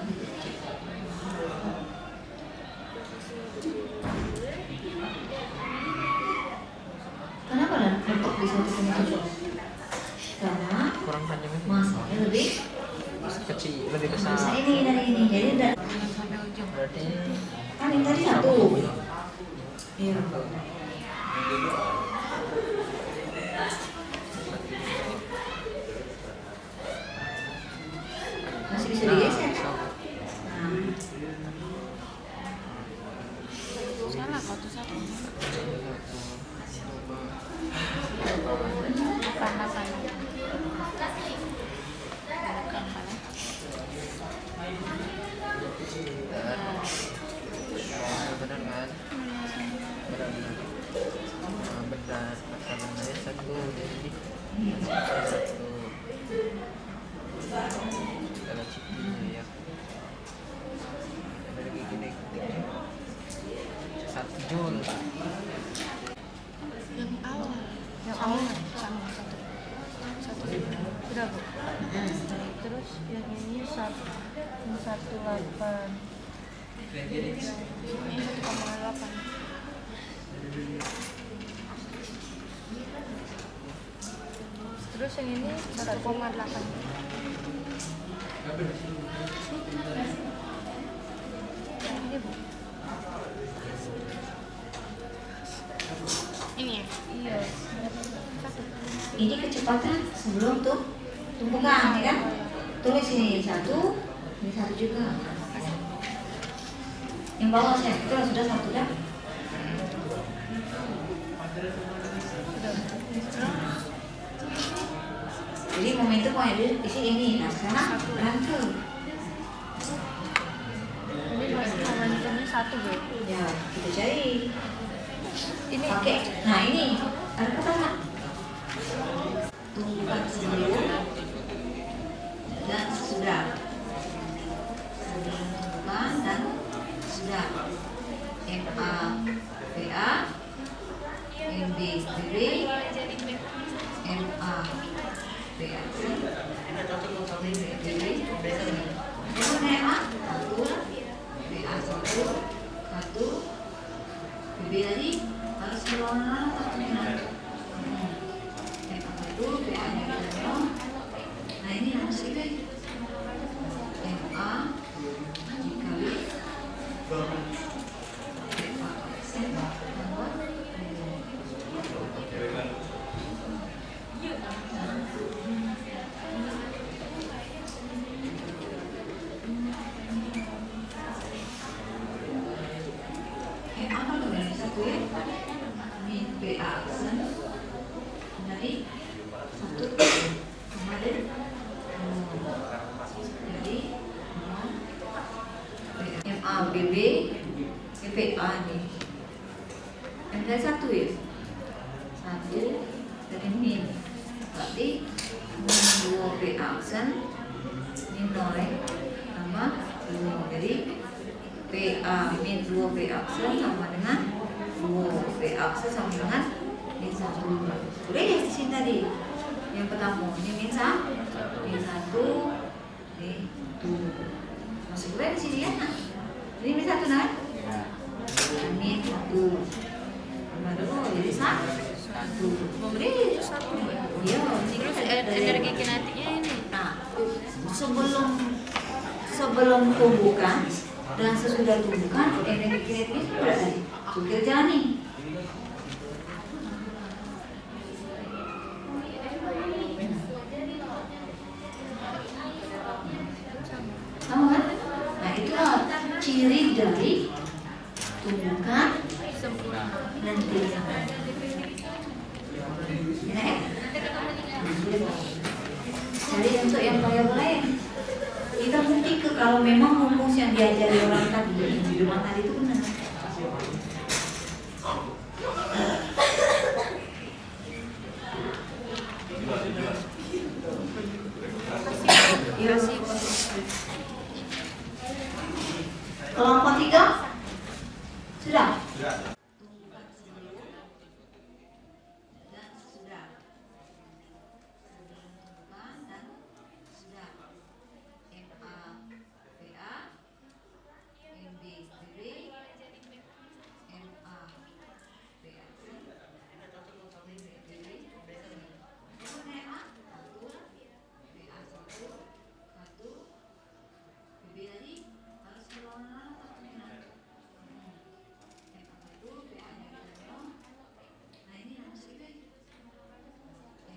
Kenapa dan mentok di 1,7? Karena Kurang panjangnya masanya lebih kecil, lebih besar. besar ini dari ini. Jadi udah Berarti kan ini tadi satu. Iya. Masih bisa digeser. Nah, Salah kau tuh satu. Panas. benar kan? Benar. Benar. Masa benarnya 1. Jadi 1. Kalau ciptinya ya. Ada lagi gini. 1 joule. Yang awal sama satu. Udah Bu. Terus yang ini 1,8. Ini 1,8. Terus yang ini 1,8. Ini Bu. Ini ya? Iya. Satu. ini kecepatan sebelum tuh tumpukan, ya kan? Tulis ini 1, ini 1 juga. Yang bawah saya itu sudah 1 dah. Jadi momentum mau ada isi ini. Nah sekarang rangkul. Ini momentumnya 1 Bu. Ya kita cari. Ini Oke. Nah ini ada kata nggak? Tumpukan sebelum dan sesudah. Tumpukan dan sudah. MA PA MB BB MA PA MA 1 PA 1 BB tadi harus berwarna satu. Nah ini harus ini MA dikali apa tuh yang satu ya? Ini PA aksen dari 1 kemarin jadi MA BB PA nih M dari 1 ya? 1 dari min berarti min 2 PA aksen min noleng tambah 2 jadi PA min 2 PA aksen sama dengan 2 PA aksen sama dengan min 1. Udah ya di sini tadi yang pertama ini min 1 min 2 masih gue di sini ya nak ini min 1 nak min 1 baru jadi 1 udah iya terus energi kinetiknya ini. nah sebelum tumbukan dan sesudah tumbukan energi kinetiknya sudah tadi sudah jalani ciri dari tumbukan lentil. Ya, jadi untuk yang variabel lain kita buktikan kalau memang rumus yang diajari orang tadi di rumah tadi itu benar. Kelompok 3 sudah? Tumbukan sebelum dan sesudah. Sebelum tumbukan dan sudah. MA PA, MB PB, MA PA, MB PB. Itu MA 1, PA 1, PB tadi harus dilawan atau gimana? MA 1, PA nya kita. Nah ini harus kita MA dikali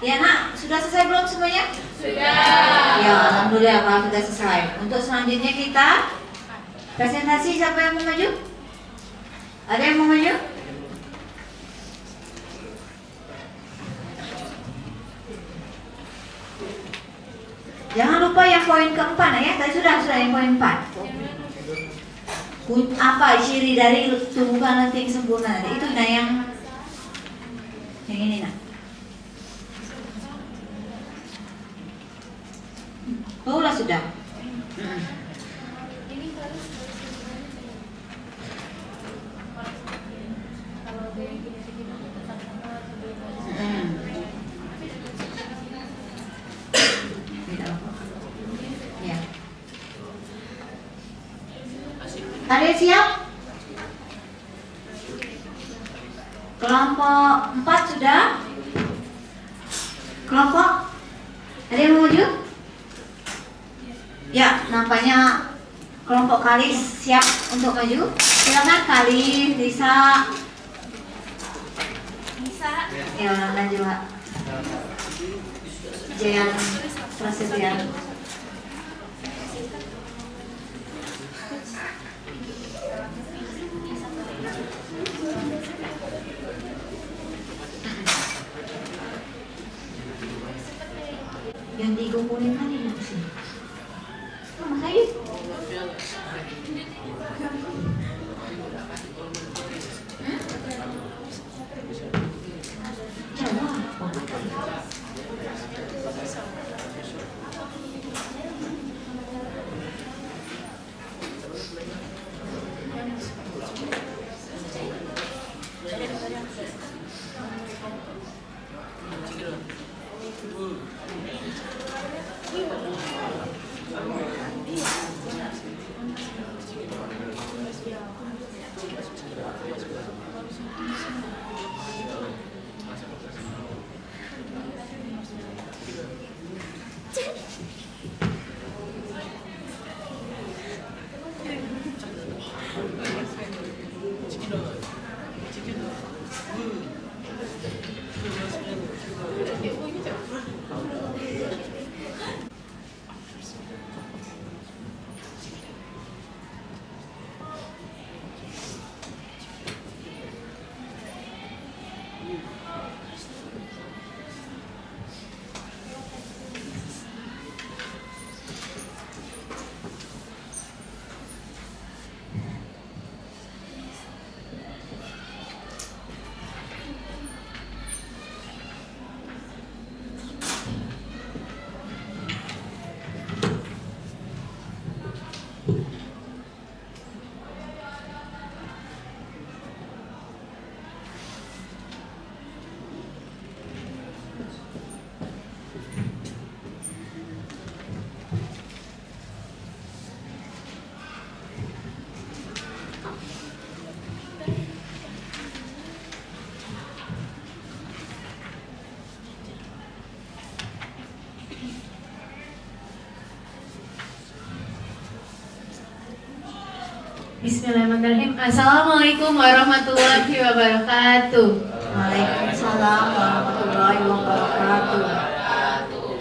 ya nak, sudah selesai belum semuanya? Sudah. Ya, alhamdulillah kalau sudah selesai. Untuk selanjutnya kita presentasi. Siapa yang mau maju? Ada yang mau maju? Jangan lupa yang poin keempat ya. Tadi sudah yang poin 4. Apa ciri dari tumbukan lenting sempurna? Itu nah yang ini nah. Oh lah sudah. Ya. Ada yang siap? Kelompok 4 sudah? Kelompok? Ada yang mau maju? Ya, nampaknya kelompok Kali siap untuk maju. Silakan Kali, Lisa. Ya, lanjut Pak. Jayan Prasetya. Yang dikumpulin tadi di sini. Mas Ayu. Bismillahirrahmanirrahim. Assalamualaikum warahmatullahi wabarakatuh. Waalaikumsalam warahmatullahi wabarakatuh.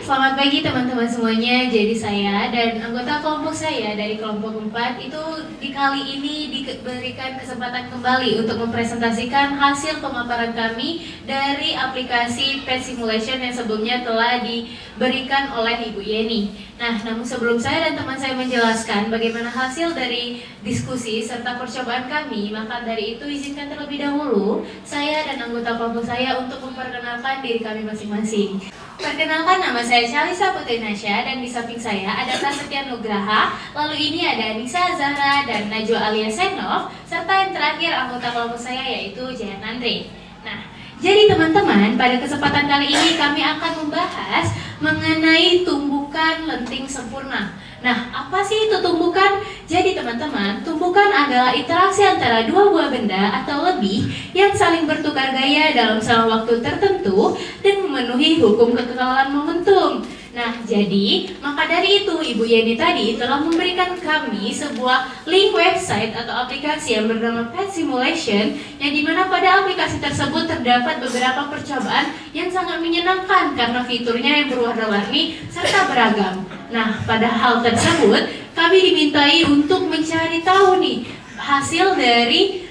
Selamat pagi teman-teman semuanya. Jadi saya dan anggota kelompok saya dari kelompok 4 itu di kali ini diberikan kesempatan kembali untuk mempresentasikan hasil pemaparan kami dari aplikasi Pet Simulation yang sebelumnya telah diberikan oleh Ibu Yeni. Nah, namun sebelum saya dan teman saya menjelaskan bagaimana hasil dari diskusi serta percobaan kami, maka dari itu izinkan terlebih dahulu saya dan anggota kelompok saya untuk memperkenalkan diri kami masing-masing. Perkenalkan, nama saya Shalisa Putri Nasya dan di samping saya ada Prasetya Nugraha, lalu ini ada Nisa Zahra dan Najwa alias Senov, serta yang terakhir anggota kelompok saya yaitu Jayan Andre. Nah, jadi teman-teman, pada kesempatan kali ini kami akan membahas mengenai tumbukan lenting sempurna. Nah, apa sih itu tumbukan? Jadi teman-teman, tumbukan adalah interaksi antara dua buah benda atau lebih yang saling bertukar gaya dalam selang waktu tertentu dan memenuhi hukum kekekalan momentum. Nah, jadi maka dari itu Ibu Yeni tadi telah memberikan kami sebuah link website atau aplikasi yang bernama Pet Simulation, yang dimana pada aplikasi tersebut terdapat beberapa percobaan yang sangat menyenangkan karena fiturnya yang berwarna-warni serta beragam. Nah, pada hal tersebut kami dimintai untuk mencari tahu nih hasil dari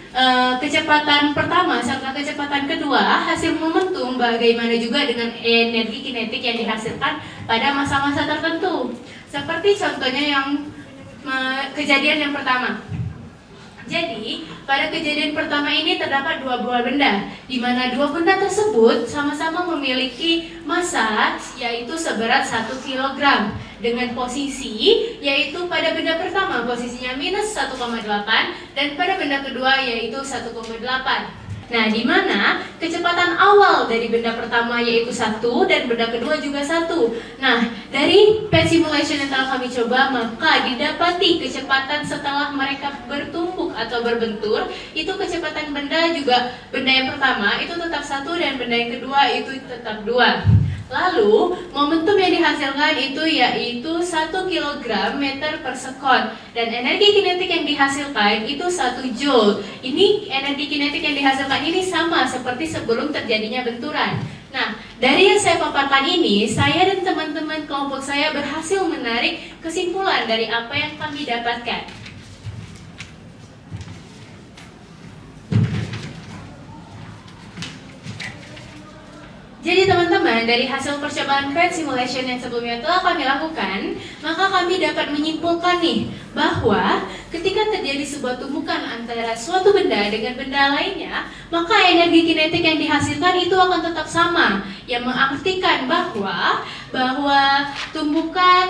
kecepatan pertama serta kecepatan kedua, hasil momentum, bagaimana juga dengan energi kinetik yang dihasilkan pada masa-masa tertentu. Seperti contohnya yang kejadian yang pertama. Jadi, pada kejadian pertama ini terdapat dua buah benda, di mana dua benda tersebut sama-sama memiliki massa yaitu seberat 1 kg dengan posisi yaitu pada benda pertama posisinya minus 1,8 dan pada benda kedua yaitu 1,8. Nah, di mana kecepatan awal dari benda pertama yaitu 1 dan benda kedua juga 1. Nah, dari Pet Simulation yang telah kami coba, maka didapati kecepatan setelah mereka bertumpuk atau berbentur, itu kecepatan benda juga benda yang pertama itu tetap 1 dan benda yang kedua itu tetap 2. Lalu, momentum yang dihasilkan itu yaitu 1 kg meter per sekon dan energi kinetik yang dihasilkan itu 1 joule. Ini energi kinetik yang dihasilkan ini sama seperti sebelum terjadinya benturan. Nah, dari yang saya paparkan ini, saya dan teman-teman kelompok saya berhasil menarik kesimpulan dari apa yang kami dapatkan. Jadi teman-teman, dari hasil percobaan Pet Simulation yang sebelumnya telah kami lakukan, maka kami dapat menyimpulkan nih bahwa ketika terjadi sebuah tumbukan antara suatu benda dengan benda lainnya, maka energi kinetik yang dihasilkan itu akan tetap sama, yang mengartikan bahwa tumbukan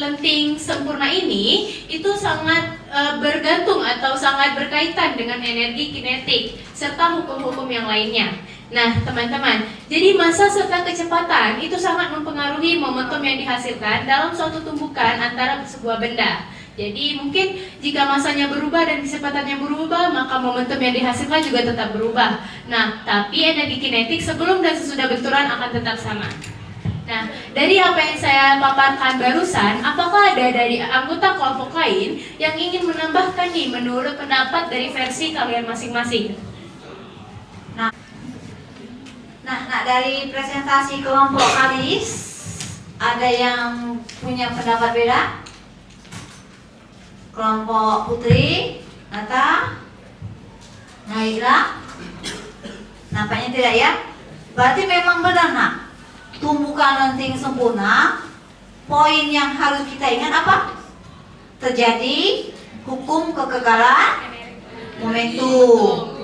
lenting sempurna ini itu sangat bergantung atau sangat berkaitan dengan energi kinetik serta hukum-hukum yang lainnya. Nah, teman-teman, jadi massa serta kecepatan itu sangat mempengaruhi momentum yang dihasilkan dalam suatu tumbukan antara sebuah benda. Jadi mungkin jika massanya berubah dan kecepatannya berubah, maka momentum yang dihasilkan juga tetap berubah. Nah, tapi energi kinetik sebelum dan sesudah benturan akan tetap sama. Nah, dari apa yang saya paparkan barusan, apakah ada dari anggota kelompok lain yang ingin menambahkan nih menurut pendapat dari versi kalian masing-masing? Nah, dari presentasi kelompok Alis, ada yang punya pendapat beda? Kelompok Putri, Nata, Naila, nampaknya tidak ya? Berarti memang benar, nak. Tumbukan lenting sempurna, poin yang harus kita ingat apa? Terjadi hukum kekekalan momentum.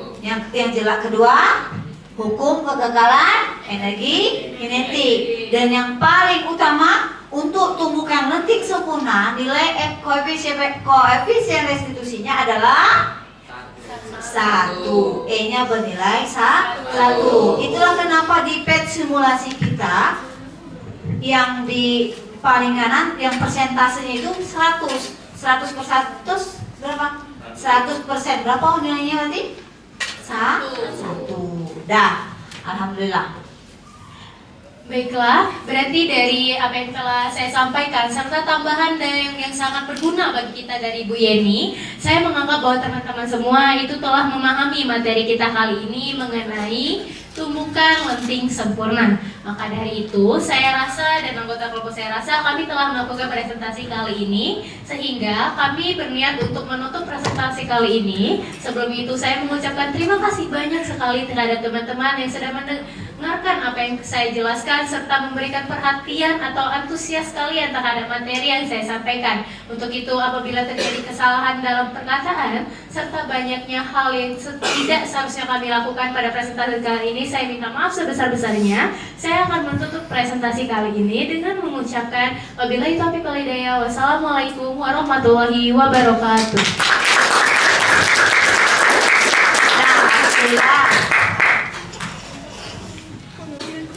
Yang jelas kedua, hukum kekekalan energi kinetik. Dan yang paling utama untuk tumbukan lenting sempurna, nilai koefisien restitusinya adalah 1. E-nya bernilai 1. Itulah kenapa di PET simulasi kita yang di paling kanan yang persentasenya itu 100 per 100 berapa? 100%. Berapa nilainya nanti? 1. Dah, alhamdulillah. Baiklah, berarti dari apa yang telah saya sampaikan serta tambahan dan yang sangat berguna bagi kita dari Bu Yeni, saya menganggap bahwa teman-teman semua itu telah memahami materi kita kali ini mengenai tumbukan lenting sempurna. Maka dari itu, saya rasa dan anggota kelompok saya rasa kami telah melakukan presentasi kali ini, sehingga kami berniat untuk menutup presentasi kali ini. Sebelum itu, saya mengucapkan terima kasih banyak sekali terhadap teman-teman yang sudah mendengarkan apa yang saya jelaskan serta memberikan perhatian atau antusias kalian terhadap materi yang saya sampaikan. Untuk itu, apabila terjadi kesalahan dalam perkataan serta banyaknya hal yang tidak seharusnya kami lakukan pada presentasi kali ini, saya minta maaf sebesar-besarnya. Saya akan menutup presentasi kali ini dengan mengucapkan wabillahi taufiq wal hidayah. Wassalamualaikum warahmatullahi wabarakatuh.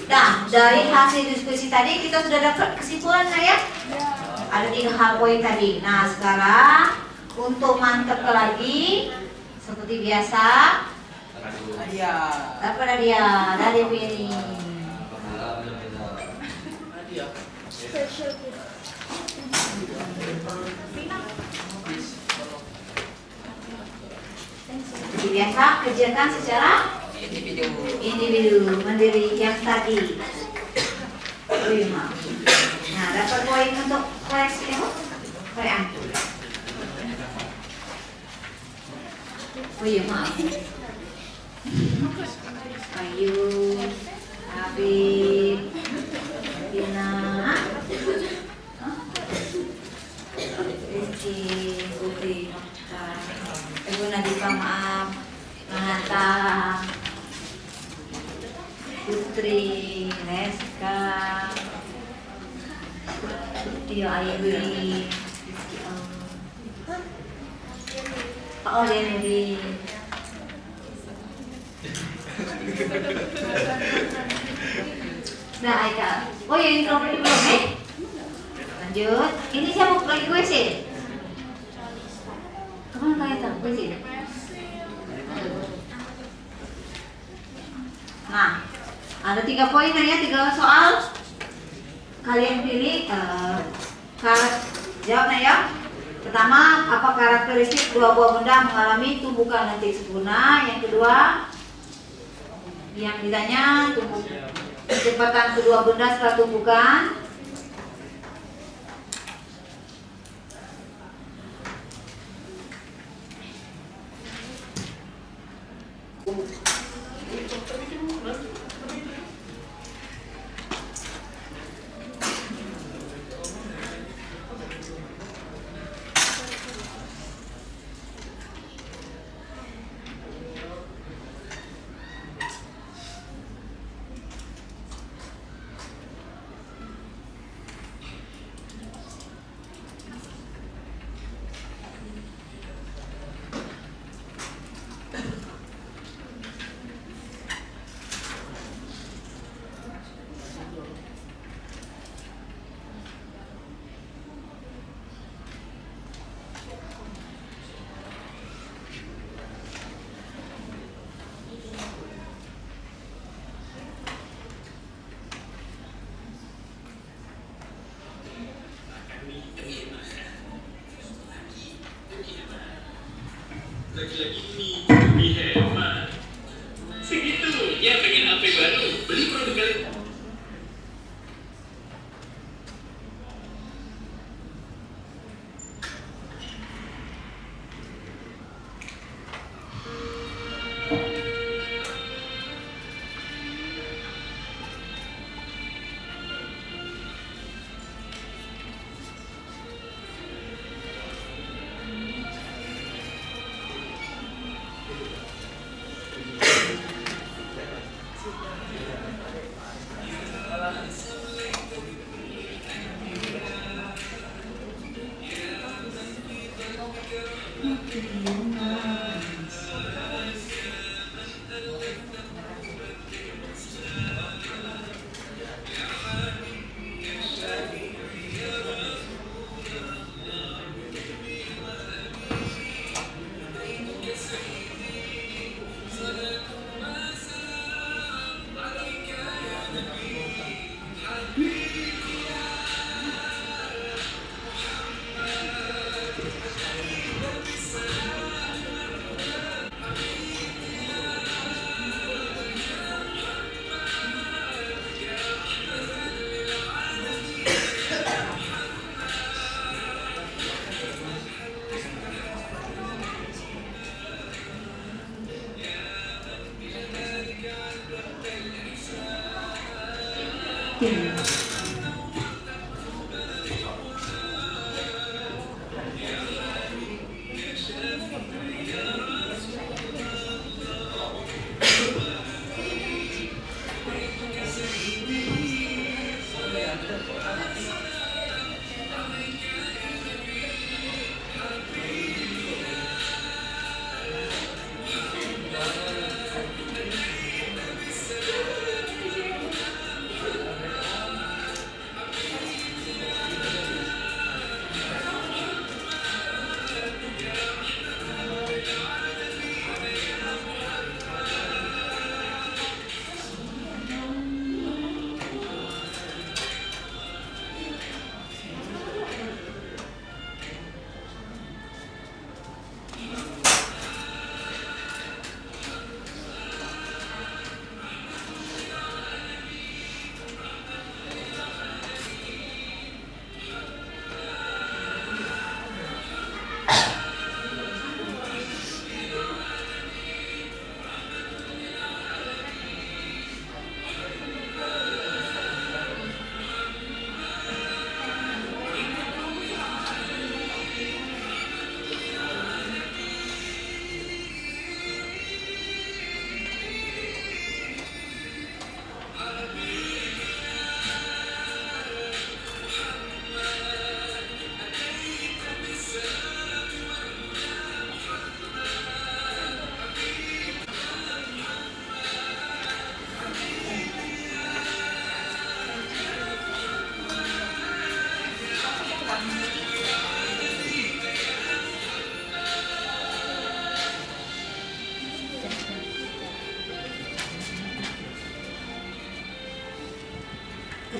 Nah, dari hasil diskusi tadi kita sudah dapat kesimpulan nggak ya? Ada 3 hal poin tadi. Nah, sekarang untuk mantep lagi seperti biasa. Apa dia? Dari Bu Yeni. Seperti biasa, kerjakan secara individu mandiri yang tadi. Oh iya, maaf. Nah, dapat poin untuk koreksi ya, Bu? Korean. Oh iya, maaf. Ayu, Habib, Dina, Rizky, Putri, Ibu Nadifa, maaf, Nata, Putri, Reska, Tio Ayu, Pak Oli, Nah, Aika. Oh ya, ini belum lanjut. Ini saya mau lagi gue sih. Kemana kalian tahu gue sih? Nah, ada 3 poin ya, 3 soal. Kalian pilih jawabnya ya. Pertama, apa karakteristik 2 buah benda mengalami tumbukan lenting sempurna? Yang kedua, yang ditanya kecepatan kedua benda setelah tumbukan. Lagi-lagi ini lebih hemat. Segitu, ya pengen HP baru, beli produk kalian.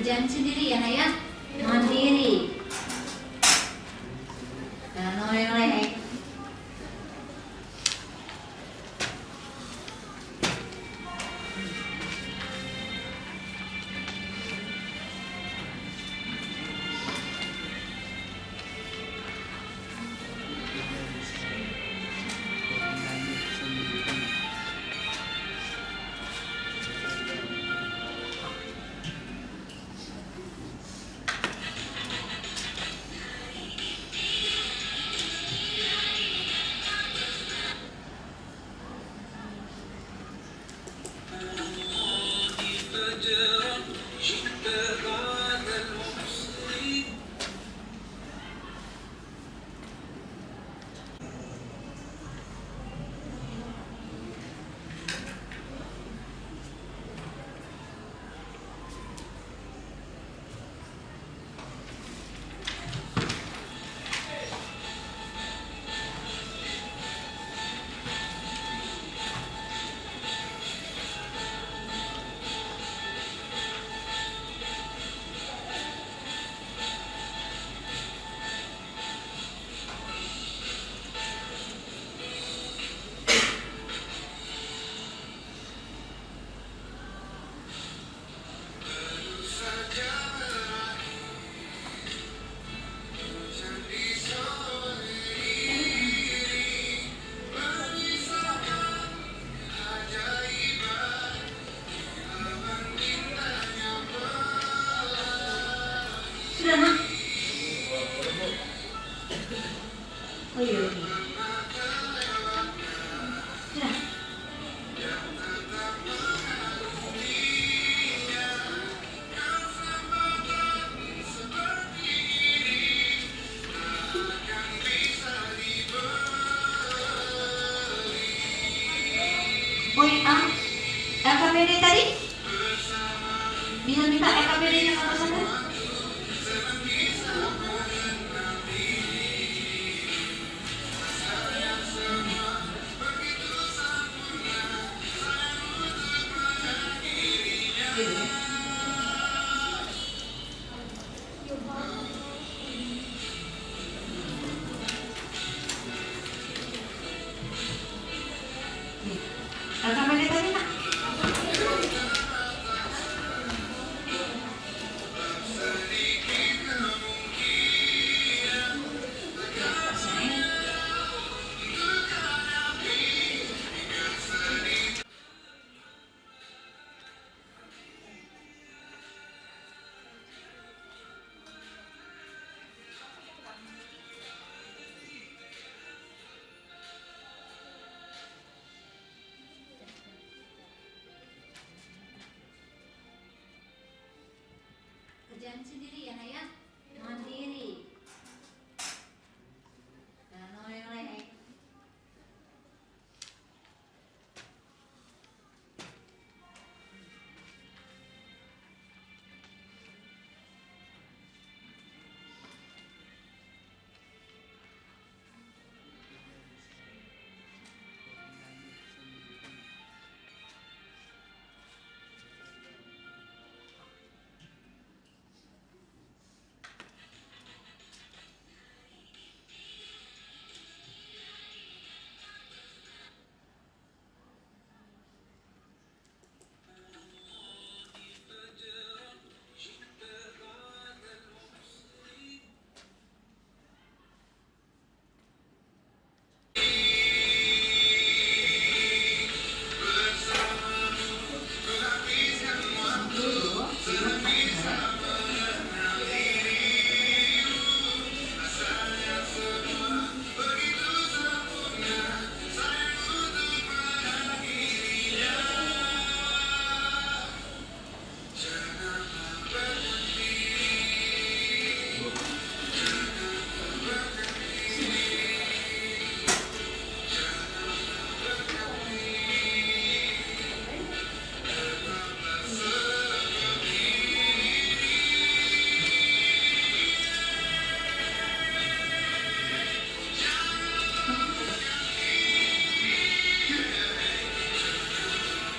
Kerjaan sendiri ya nak ya, mandiri. Jangan oleh-oleh. Sudah nak? Oh iya. Sudah. Oh iya, LKPD tadi? Bisa minta LKPD-nya kalau sana? LKPD tadi nak? Kerjaan sendiri ya nak ya, mandiri. Jangan oleh-oleh.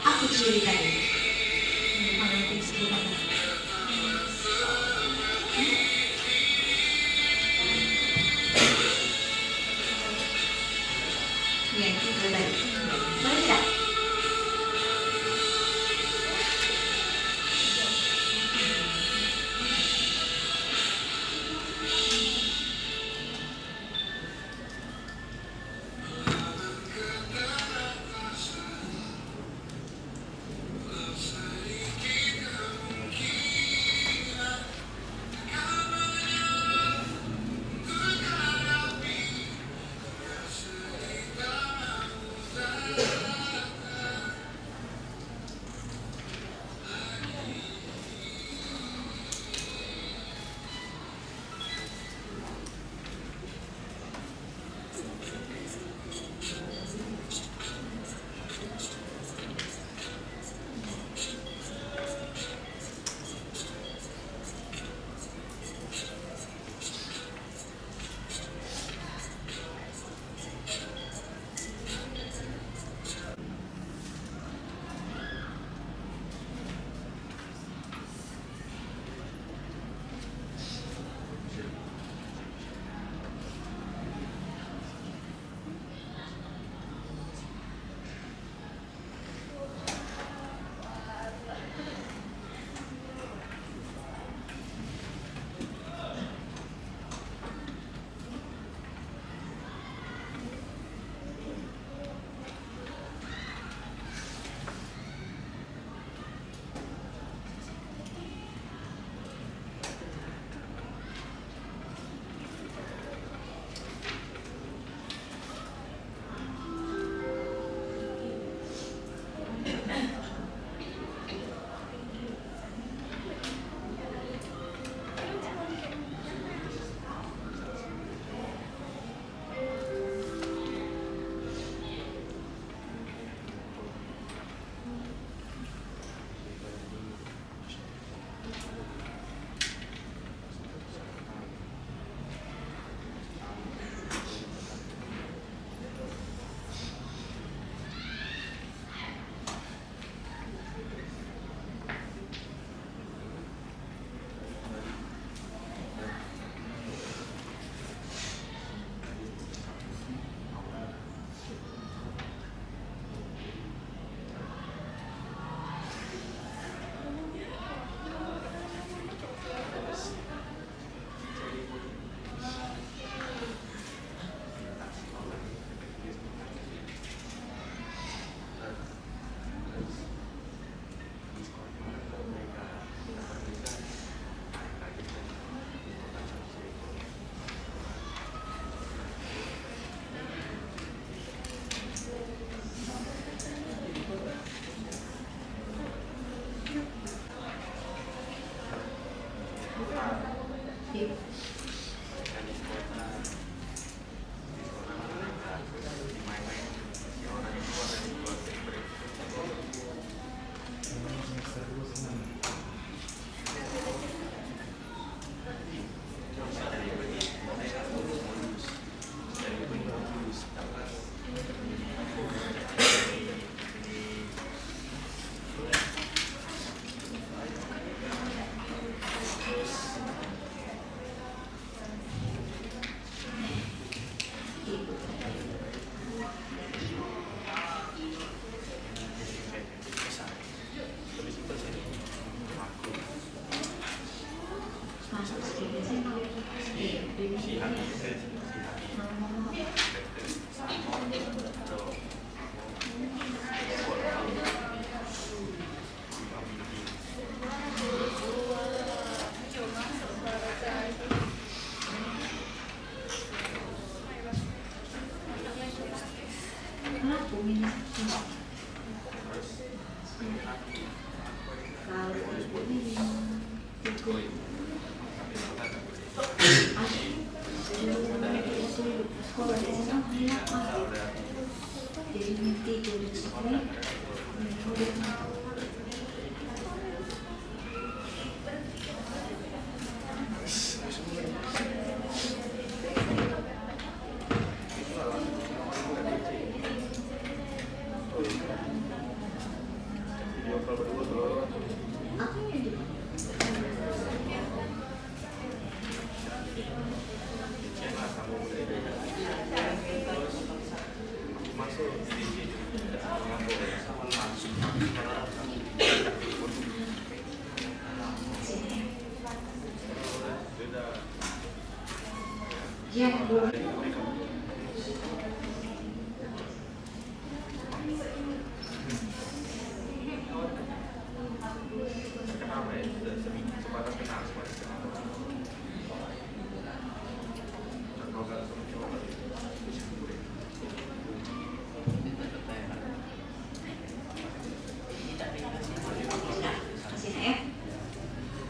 Aku sendiri tadi. Kalau itu sebenarnya.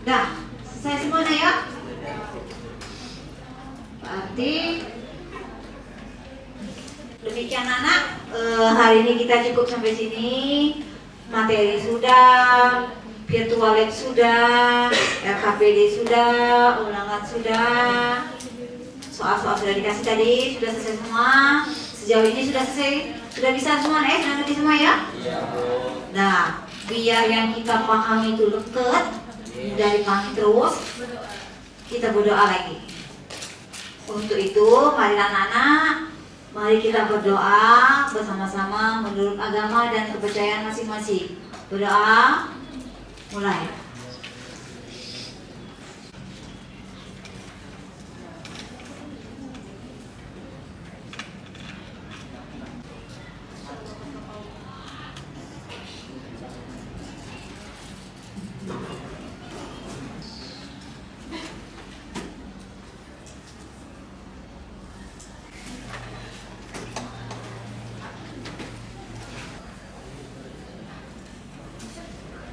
Dah, selesai semuanya ya? Berarti demikian anak, hari ini kita cukup sampai sini. Materi sudah, virtual lab sudah, RKPD sudah, ulangan sudah, soal-soal sudah dikasih tadi, sudah selesai semua. Sejauh ini sudah selesai, sudah bisa semua, sudah ngerti semua ya? Nah, biar yang kita pahami itu leket, dari pahami terus, kita berdoa lagi. Untuk itu, mari anak-anak, mari kita berdoa bersama-sama menurut agama dan kepercayaan masing-masing. Berdoa, mulai.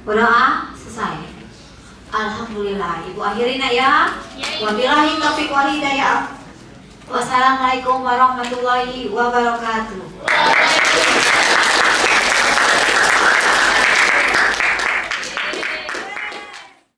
Berdoa selesai. Alhamdulillah. Ibu akhirin ya. Wabillahi taufiq wal hidayah. Wassalamualaikum warahmatullahi wabarakatuh.